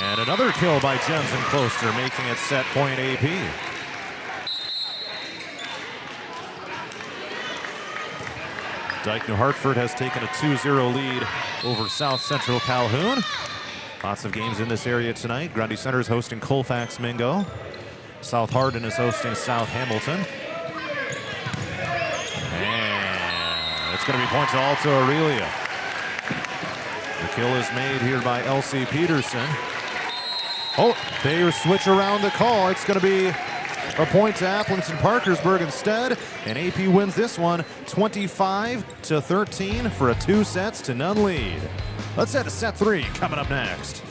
And another kill by Jensen Closter, making it set point AP. Dyke New Hartford has taken a 2-0 lead over South Central Calhoun. Lots of games in this area tonight. Grundy Center is hosting Colfax Mingo. South Hardin is hosting South Hamilton. And it's going to be point to Alta-Aurelia. The kill is made here by Elsie Peterson. Oh, they switch around the call. It's going to be a point to Aplington-Parkersburg instead, and AP wins this one 25-13 for a 2-0 lead. Let's head to set 3 coming up next.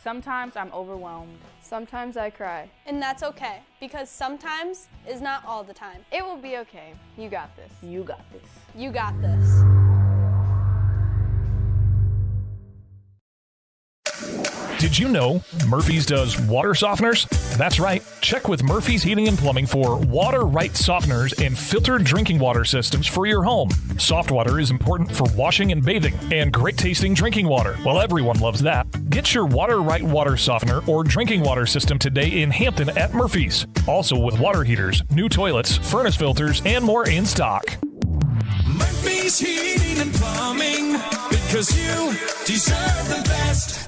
Sometimes I'm overwhelmed. Sometimes I cry. And that's okay, because sometimes is not all the time. It will be okay. You got this. You got this. You got this. Did you know Murphy's does water softeners? That's right. Check with Murphy's Heating and Plumbing for water right softeners and filtered drinking water systems for your home. Soft water is important for washing and bathing, and great tasting drinking water. Well, everyone loves that. Get your water right water softener or drinking water system today in Hampton at Murphy's. Also with water heaters, new toilets, furnace filters, and more in stock. Murphy's Heating and Plumbing, because you deserve the best.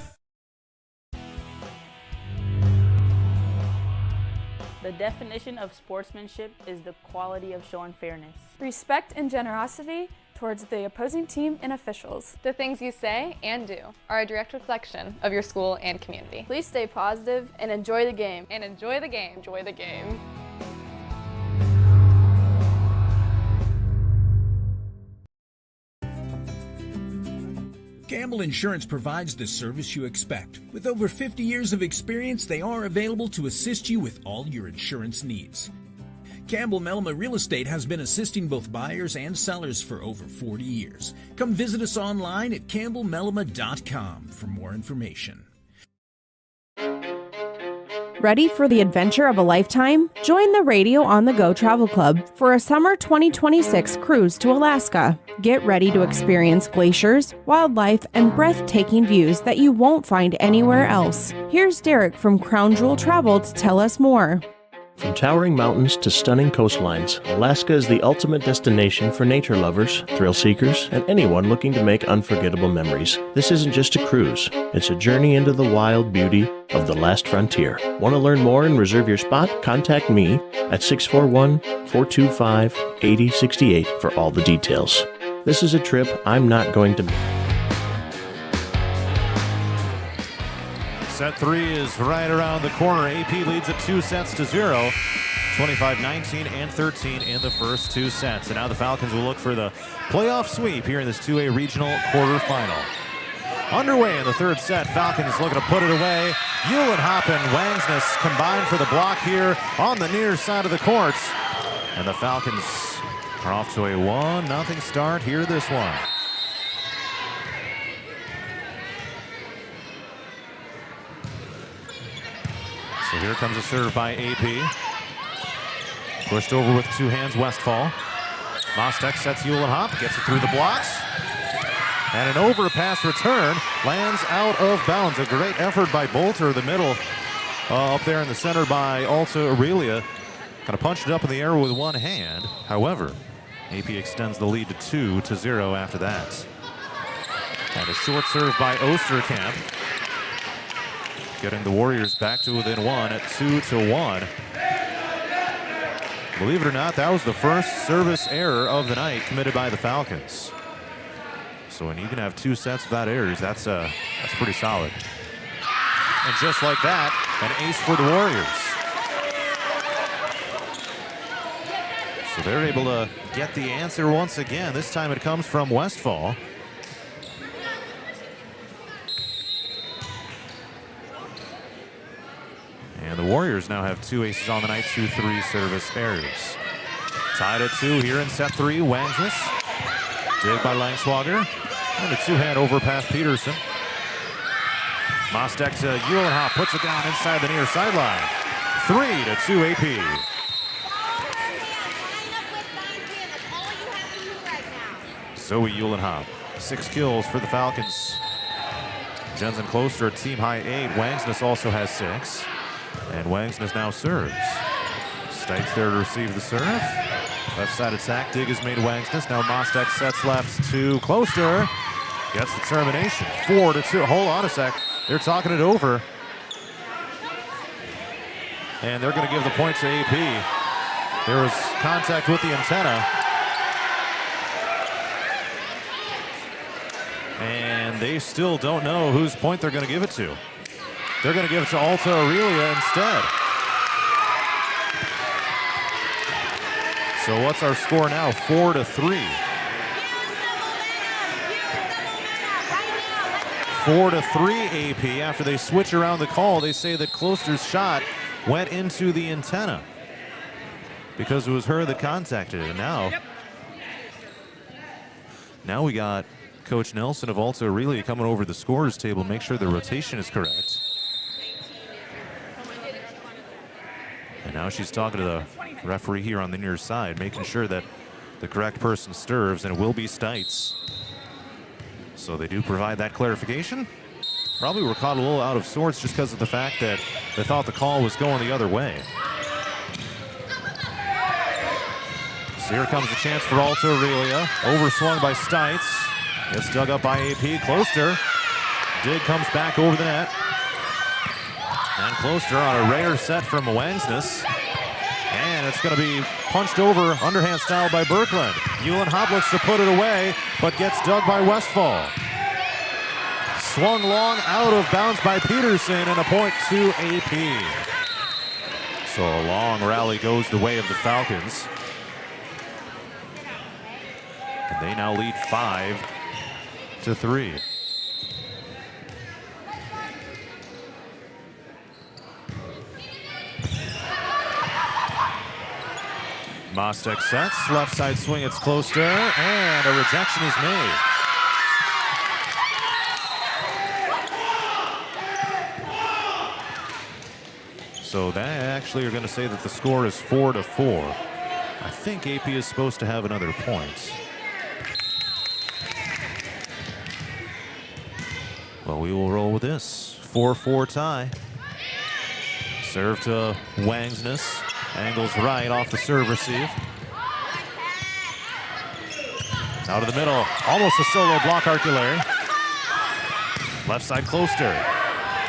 The definition of sportsmanship is the quality of showing fairness. Respect and generosity towards the opposing team and officials. The things you say and do are a direct reflection of your school and community. Please stay positive and enjoy the game. And enjoy the game. Enjoy the game. Campbell Insurance provides the service you expect. With over 50 years of experience, they are available to assist you with all your insurance needs. Campbell Mellema Real Estate has been assisting both buyers and sellers for over 40 years. Come visit us online at campbellmellema.com for more information. Ready for the adventure of a lifetime? Join the Radio on the Go Travel Club for a summer 2026 cruise to Alaska. Get ready to experience glaciers, wildlife, and breathtaking views that you won't find anywhere else. Here's Derek from Crown Jewel Travel to tell us more. From towering mountains to stunning coastlines, Alaska is the ultimate destination for nature lovers, thrill seekers, and anyone looking to make unforgettable memories. This isn't just a cruise, it's a journey into the wild beauty of the last frontier. Want to learn more and reserve your spot? Contact me at 641-425-8068 for all the details. This is a trip I'm not going to miss. Set 3 is right around the corner. AP leads it 2-0, 25-19 and 13 in the first 2 sets. And now the Falcons will look for the playoff sweep here in this 2A regional quarterfinal. Underway in the third set, Falcons looking to put it away. Eulenhop and Wangsness combine for the block here on the near side of the courts. And the Falcons are off to a 1-0 start here this one. So here comes a serve by AP. Pushed over with 2 hands, Westfall. Mostek sets Eulenhop, gets it through the blocks. And an overpass return lands out of bounds. A great effort by Bolter, the middle, up there in the center by Alta-Aurelia. Kind of punched it up in the air with one hand. However, AP extends the lead to 2-0 after that. And a short serve by Osterkamp, getting the Warriors back to within 1 at 2-1. Believe it or not, that was the first service error of the night committed by the Falcons. So when you can have 2 sets without errors, that's pretty solid. And just like that, an ace for the Warriors. So they're able to get the answer once again. This time it comes from Westfall. And the Warriors now have 2 aces on the night, 2-3 service errors. Tied at 2 here in set 3. Wangsness. Dig by Langswager. And a 2-hand overpass Peterson. Mostek to Eulenhop, puts it down inside the near sideline. 3-2 AP. Zoe Eulenhop, 6 kills for the Falcons. Jensen Closter, team high 8. Wangsness also has 6. And Wangsness now serves. Stikes there to receive the serve. Left side attack. Dig is made Wangsness. Now Mostek sets left to Closter. Gets the termination. 4-2. Hold on a sec. They're talking it over. And they're going to give the point to AP. There was contact with the antenna. And they still don't know whose point they're going to give it to. They're going to give it to Alta-Aurelia instead. So what's our score now? 4-3. 4-3 AP. After they switch around the call, they say that Closter's shot went into the antenna because it was her that contacted it. And now we got Coach Nelson of Alta-Aurelia coming over the scorers table, make sure the rotation is correct. And now she's talking to the referee here on the near side, making sure that the correct person serves, and it will be Stites. So they do provide that clarification. Probably were caught a little out of sorts just because of the fact that they thought the call was going the other way. So here comes the chance for Alta-Aurelia. Overswung by Stites. Gets dug up by AP. Closter. Dig comes back over the net. And Closter on a rare set from Wangsness. And it's going to be punched over underhand style by Birkeland. Uhlenhop looks to put it away, but gets dug by Westfall. Swung long out of bounds by Peterson, and a point to AP. So a long rally goes the way of the Falcons. And they now lead 5-3. Mostek sets, left side swing, it's Closter, and a rejection is made. So they actually are going to say that the score is 4-4. I think AP is supposed to have another point. Well, we will roll with this. 4-4 tie. Serve to Wangsness. Angles right off the serve receive. Out of the middle. Almost a solo block, Arculari. Left side, Closter.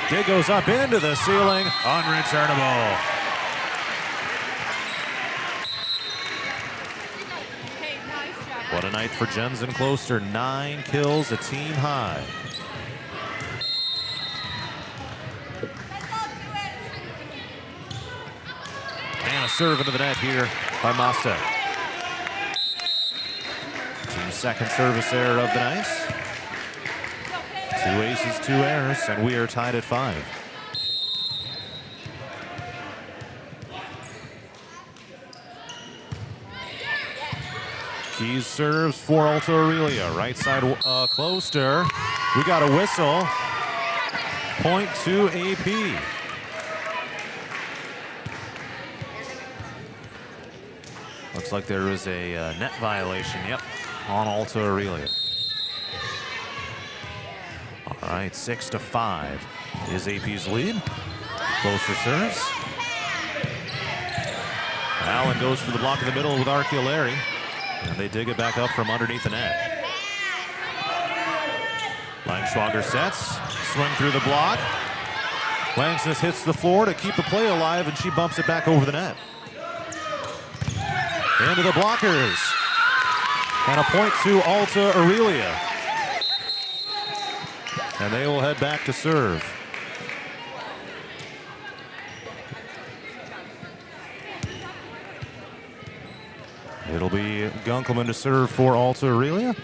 Dig goes up into the ceiling. Unreturnable. What a night for Jensen Closter. 9 kills, a team high. And a serve into the net here by Mostek. Team's second service error of the night. 2 aces, 2 errors, and we are tied at 5. Keys serves for Alta-Aurelia. Right side, Closter. We got a whistle. Point to AP. Looks like there is a net violation, yep, on Alta-Aurelia. All right, 6-5 is AP's lead. Closter serves. Allen goes for the block in the middle with Arculari, and they dig it back up from underneath the net. Langschwager sets, swing through the block. Wangsness hits the floor to keep the play alive, and she bumps it back over the net. Into the blockers. And a point to Alta-Aurelia. And they will head back to serve. It'll be Gunkelman to serve for Alta-Aurelia.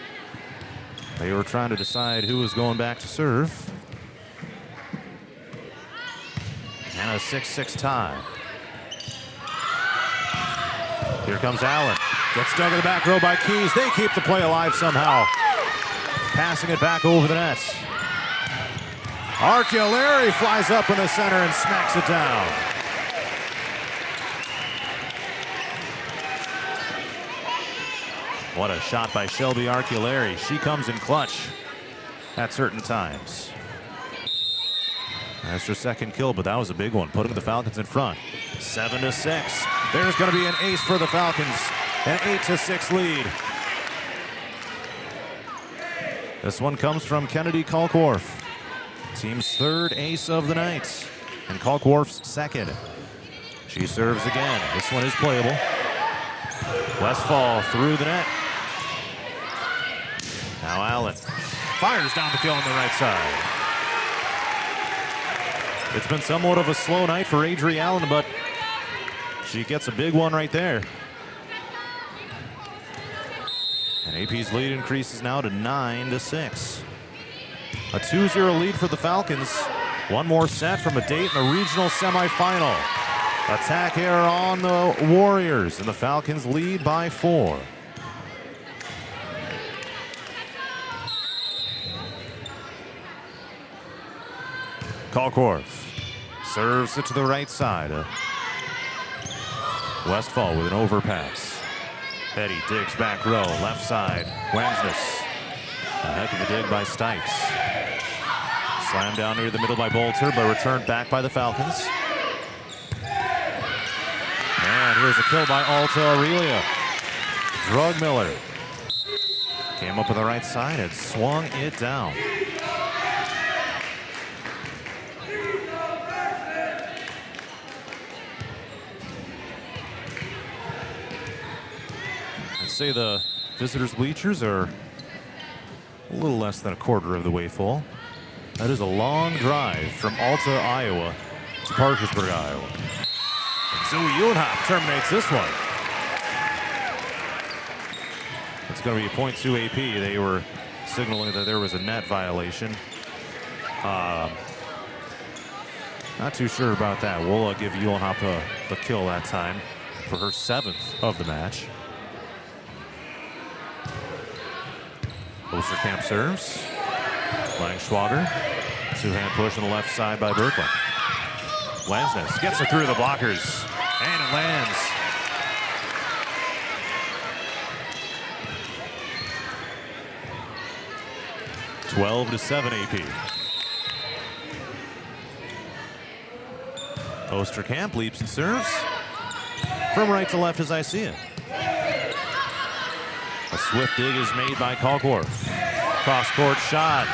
They were trying to decide who was going back to serve. And a 6-6 tie. Here comes Allen. Gets dug in the back row by Keys. They keep the play alive somehow. Passing it back over the net. Arculari flies up in the center and smacks it down. What a shot by Shelby Arculari. She comes in clutch at certain times. That's her second kill, but that was a big one, putting the Falcons in front. 7-6. There's going to be an ace for the Falcons. An 8-6 lead. This one comes from Kennedy Kalkworth, team's third ace of the night, and Kalkworth's second. She serves again. This one is playable. Westfall through the net. Now Allen fires down the kill on the right side. It's been somewhat of a slow night for Adri Allen, but she gets a big one right there. And AP's lead increases now to 9-6. A 2-0 lead for the Falcons. One more set from a date in the regional semifinal. Attack here on the Warriors, and the Falcons lead by 4. Kalkworth serves it to the right side. Westfall with an overpass. Petty digs back row, left side. Wensness. A heck of a dig by Stites. Slammed down near the middle by Bolter, but returned back by the Falcons. And here's a kill by Alta-Aurelia. Drugmiller came up on the right side and swung it down. I'd say the visitors' bleachers are a little less than a quarter of the way full. That is a long drive from Alta, Iowa to Parkersburg, Iowa. And Zoe Uhlenhop terminates this one. It's going to be a .2 AP. They were signaling that there was a net violation. Not too sure about that. We'll give Uhlenhop the kill that time for her 7th of the match. Osterkamp serves. Langschwager. Two-hand push on the left side by Berkland. Lansness gets her through the blockers. And it lands. (12-7) AP. Osterkamp leaps and serves. From right to left as I see it. A swift dig is made by Kalkworth. Cross-court shot.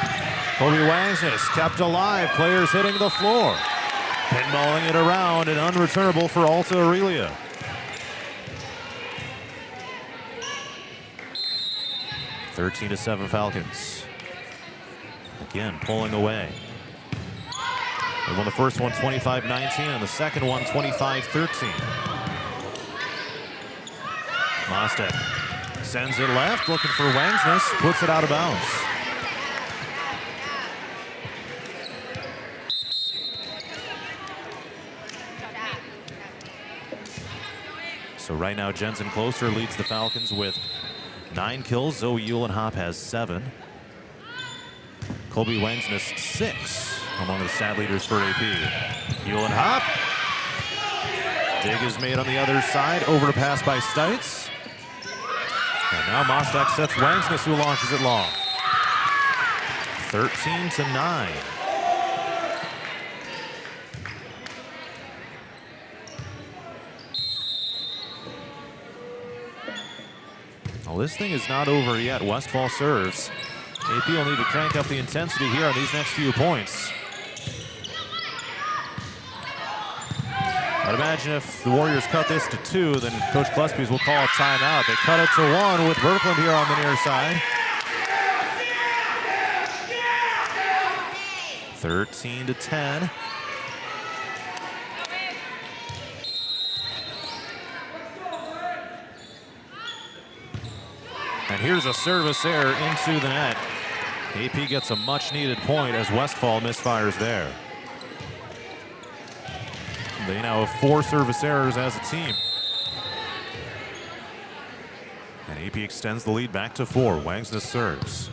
Kobe Wangsness kept alive. Players hitting the floor. Pinballing it around and unreturnable for Alta-Aurelia. (13-7) Falcons. Again, pulling away. They won the first one 25-19 and the second one 25-13. Mostek sends it left, looking for Wangsness, puts it out of bounds. So right now, Jensen Closter leads the Falcons with 9 kills. Zoe Uhlenhop has 7. Colby Wangsness 6 among the stat leaders for AP. Uhlenhop. Dig is made on the other side, over to pass by Stites. And now Mostek sets Wangsness, who launches it long. 13-9. Well, this thing is not over yet. Westfall serves. AP will need to crank up the intensity here on these next few points. I'd imagine if the Warriors cut this to 2, then Coach Klespies will call a timeout. They cut it to 1 with Berkland here on the near side. 13-10. And here's a service error into the net. AP gets a much-needed point as Westfall misfires there. They now have 4 service errors as a team. And AP extends the lead back to 4. Wangsness serves.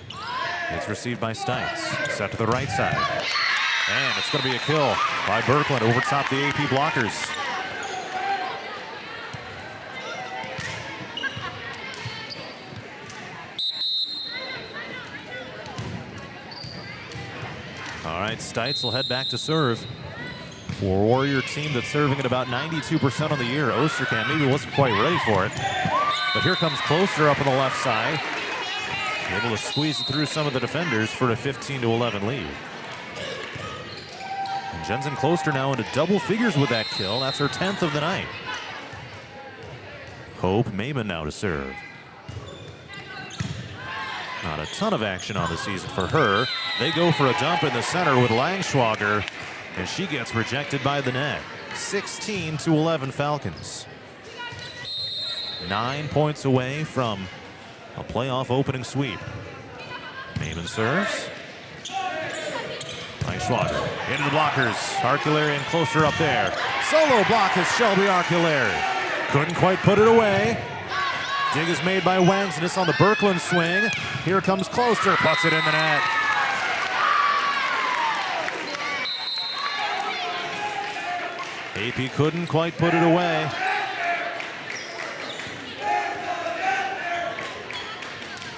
It's received by Stites. Set to the right side. And it's going to be a kill by Berkland over top the AP blockers. All right, Stites will head back to serve. For a Warrior team that's serving at about 92% on the year. Osterkamp maybe wasn't quite ready for it. But here comes Closter up on the left side. Able to squeeze it through some of the defenders for a 15-11 lead. And Jensen Closter now into double figures with that kill. That's her 10th of the night. Hope Maimon now to serve. Not a ton of action on the season for her. They go for a dump in the center with Langschwager, and she gets rejected by the net. 16-11 Falcons. 9 points away from a playoff opening sweep. Maimon serves. Langschwager into the blockers. Arculari and Closer up there. Solo block is Shelby Arculari. Couldn't quite put it away. Dig is made by Wangsness on the Birkeland swing. Here comes Closter, puts it in the net. AP couldn't quite put it away.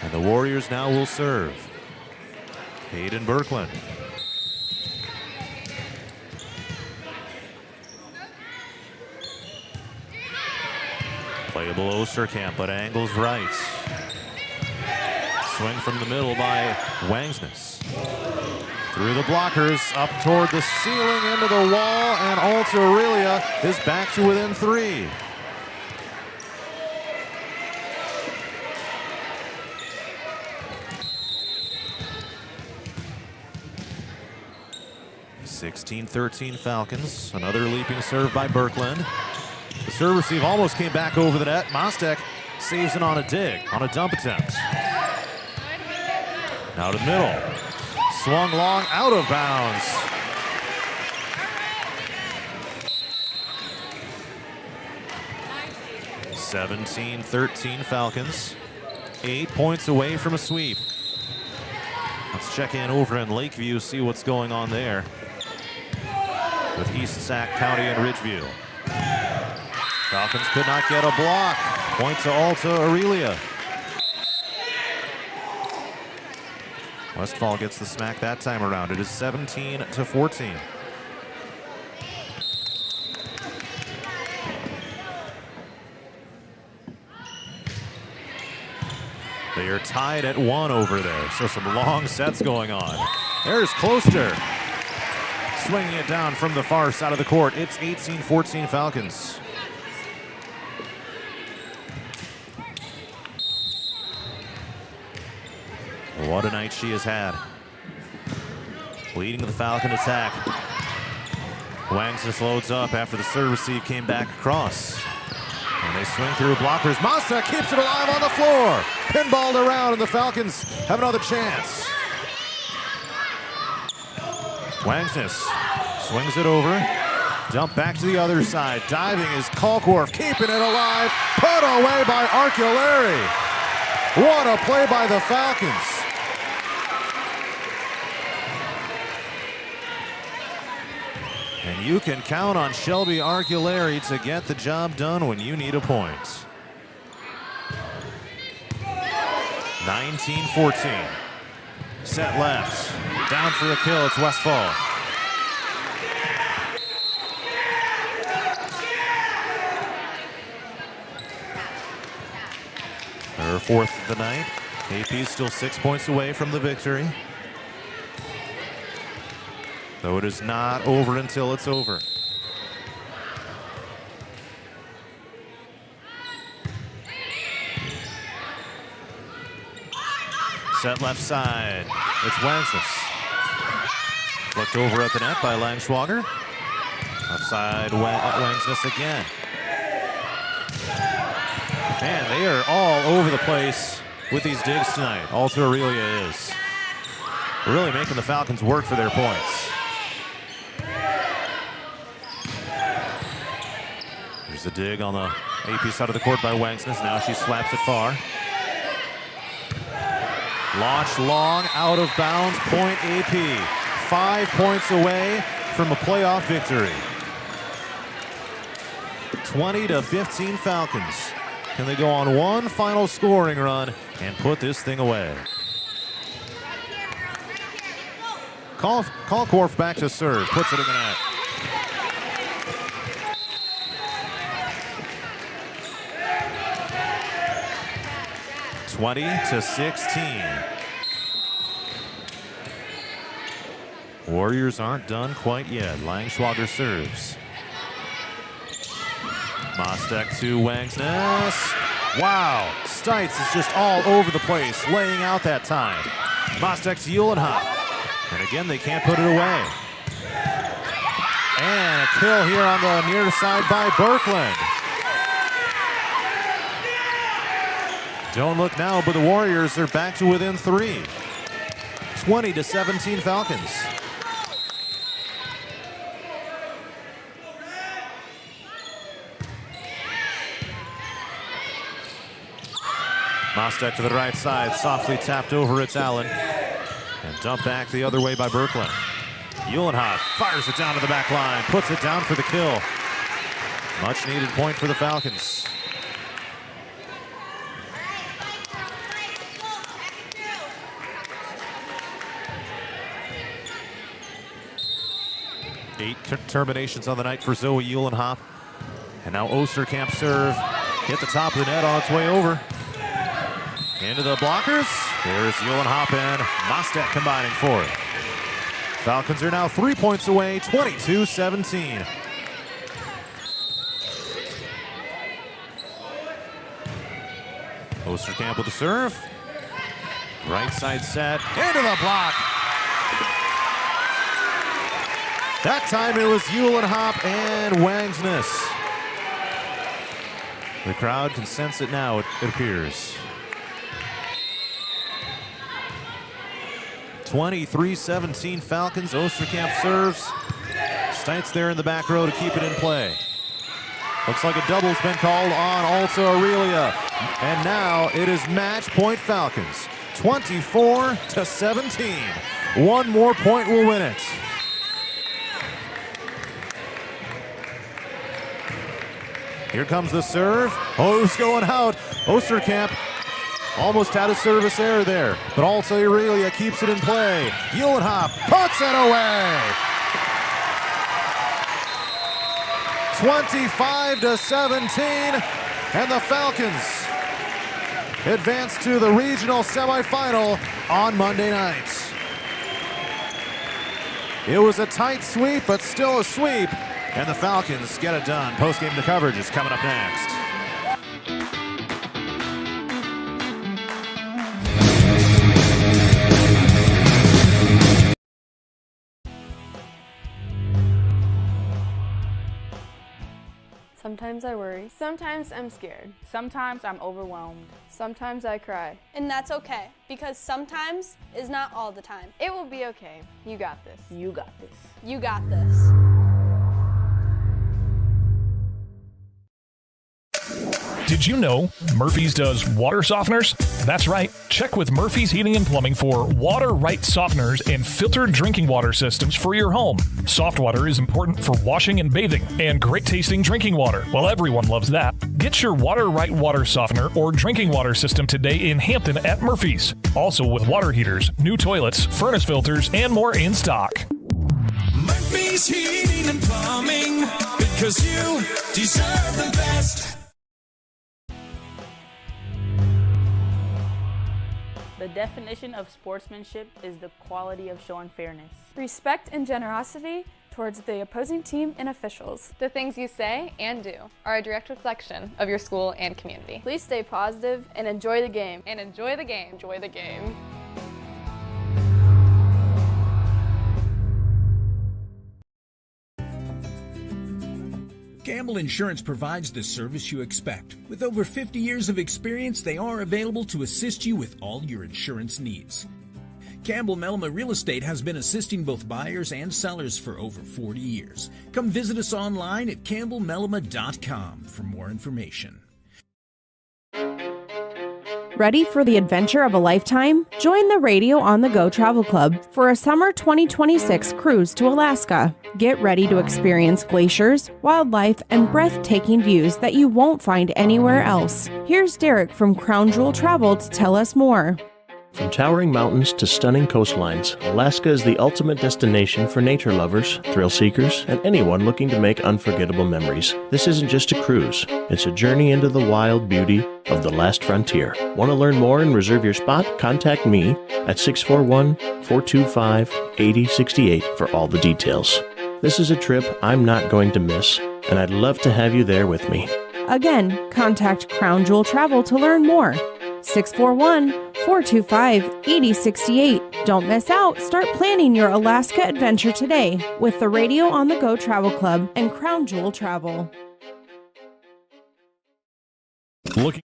And the Warriors now will serve. Hayden Birkeland. Playable Osterkamp, but angles right. Swing from the middle by Wangsness. Through the blockers, up toward the ceiling, into the wall, and Alta-Aurelia is back to within 3. (16-13) Falcons. Another leaping serve by Birkeland. The serve receive almost came back over the net. Mostek saves it on a dig, on a dump attempt. Now to the middle. Swung long, out of bounds. (17-13) Falcons. 8 points away from a sweep. Let's check in over in Lakeview, see what's going on there with East Sac County and Ridgeview. Falcons could not get a block. Point to Alta-Aurelia. Westfall gets the smack that time around. It is 17-14. They are tied at 1 over there, so some long sets going on. There's Closter. Swinging it down from the far side of the court. It's 18-14 Falcons. What a night she has had. Leading the Falcon attack. Wangsness loads up after the serve receive came back across. And they swing through blockers. Mostek keeps it alive on the floor. Pinballed around, and the Falcons have another chance. Wangsness swings it over. Dump back to the other side. Diving is Kalkworth, keeping it alive. Put away by Arculari. What a play by the Falcons. And you can count on Shelby Arculari to get the job done when you need a point. 19-14. Set left. Down for a kill, it's Westfall. Her 4th of the night. AP still 6 points away from the victory. Though it is not over until it's over. Set left side. It's Wangsness. Flicked over at the net by Langschwager. Left side, Wangsness again. Man, they are all over the place with these digs tonight. Alta-Aurelia is really making the Falcons work for their points. There's a dig on the AP side of the court by Wangsness. Now she slaps it far. Launch long, out of bounds, point AP. 5 points away from a playoff victory. 20-15 Falcons. Can they go on one final scoring run and put this thing away? Kalkworth back to serve, puts it in the net. 20-16. Warriors aren't done quite yet. Langschwager serves. Mostek to Wangsness. Wow, Stites is just all over the place, laying out that time. Mostek to Uhlenhop. And again, they can't put it away. And a kill here on the near side by Birkeland. Don't look now, but the Warriors are back to within 3. 20-17 Falcons. Mostek to the right side, softly tapped over, it's Allen. And dumped back the other way by Birkeland. Uhlenhop fires it down to the back line, puts it down for the kill. Much needed point for the Falcons. Eight terminations on the night for Zoe Uhlenhop. And now Osterkamp serve. Hit the top of the net on its way over. Into the blockers. There's Uhlenhop and Mostek combining for it. Falcons are now 3 points away, 22-17. Osterkamp with the serve. Right side set. Into the block. That time it was Uhlenhop and Wangsness. The crowd can sense it now, it appears. 23-17 Falcons. Osterkamp serves. Stites there in the back row to keep it in play. Looks like a double's been called on Alta-Aurelia. And now it is match point Falcons. 24-17. One more point will win it. Here comes the serve. Oh, it's going out. Osterkamp almost had a service error there, but Alta-Aurelia keeps it in play. Uhlenhop puts it away. 25-17, and the Falcons advance to the regional semifinal on Monday night. It was a tight sweep, but still a sweep, and the Falcons get it done. Post-game coverage is coming up next. Sometimes I worry. Sometimes I'm scared. Sometimes I'm overwhelmed. Sometimes I cry. And that's okay, because sometimes is not all the time. It will be okay. You got this. You got this. You got this. Did you know Murphy's does water softeners? That's right. Check with Murphy's Heating and Plumbing for water right softeners and filtered drinking water systems for your home. Soft water is important for washing and bathing, and great tasting drinking water. Well, everyone loves that. Get your water right water softener or drinking water system today in Hampton at Murphy's. Also with water heaters, new toilets, furnace filters, and more in stock. Murphy's Heating and Plumbing, because you deserve the best. The definition of sportsmanship is the quality of showing fairness. Respect and generosity towards the opposing team and officials. The things you say and do are a direct reflection of your school and community. Please stay positive and enjoy the game. And enjoy the game. Enjoy the game. Gamble Insurance provides the service you expect. With over 50 years of experience, they are available to assist you with all your insurance needs. Campbell Melma Real Estate has been assisting both buyers and sellers for over 40 years. Come visit us online at campbellmelma.com for more information. Ready for the adventure of a lifetime? Join the Radio on the Go Travel Club for a summer 2026 cruise to Alaska. Get ready to experience glaciers, wildlife, and breathtaking views that you won't find anywhere else. Here's Derek from Crown Jewel Travel to tell us more. From towering mountains to stunning coastlines, Alaska is the ultimate destination for nature lovers, thrill seekers, and anyone looking to make unforgettable memories. This isn't just a cruise, it's a journey into the wild beauty of the last frontier. Want to learn more and reserve your spot? Contact me at 641-425-8068 for all the details. This is a trip I'm not going to miss, and I'd love to have you there with me. Again, contact Crown Jewel Travel to learn more. 641-425-8068. Don't miss out. Start planning your Alaska adventure today with the Radio on the Go Travel Club and Crown Jewel Travel. Looking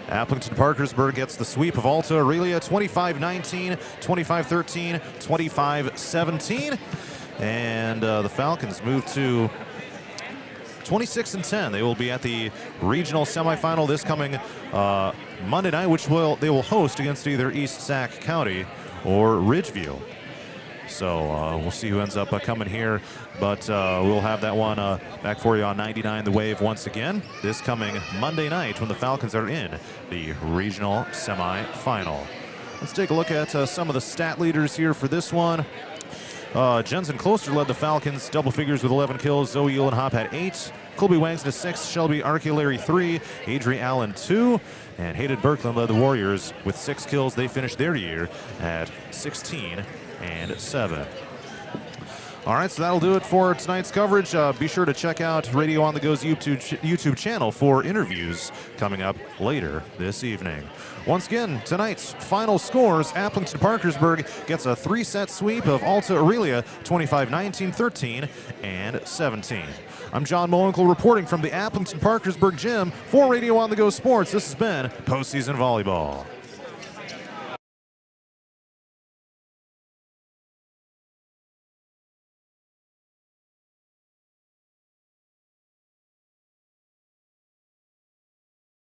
Aplington-Parkersburg gets the sweep of Alta-Aurelia 25-19, 25-13, 25-17. And the Falcons move to 26-10. They will be at the regional semifinal this coming Monday night, which they will host against either East Sac County or Ridgeview. So we'll see who ends up coming here, but we'll have that one back for you on 99 The Wave once again this coming Monday night when the Falcons are in the regional semifinal. Let's take a look at some of the stat leaders here for this one. Jensen Closter led the Falcons, double figures with 11 kills. Zoe Uhlenhop had 8. Colby Wangston 6. Shelby Arculary 3. Adri Allen 2. And Hayden Birkland led the Warriors with 6 kills. They finished their year at 16-7. All right, so that'll do it for tonight's coverage. Be sure to check out Radio on the Go's YouTube channel for interviews coming up later this evening. Once again, tonight's final scores: Aplington-Parkersburg gets a 3-set sweep of Alta-Aurelia 25-19, 13, and 17. I'm John Molenkel reporting from the Aplington-Parkersburg gym for Radio on the Go Sports. This has been Postseason Volleyball.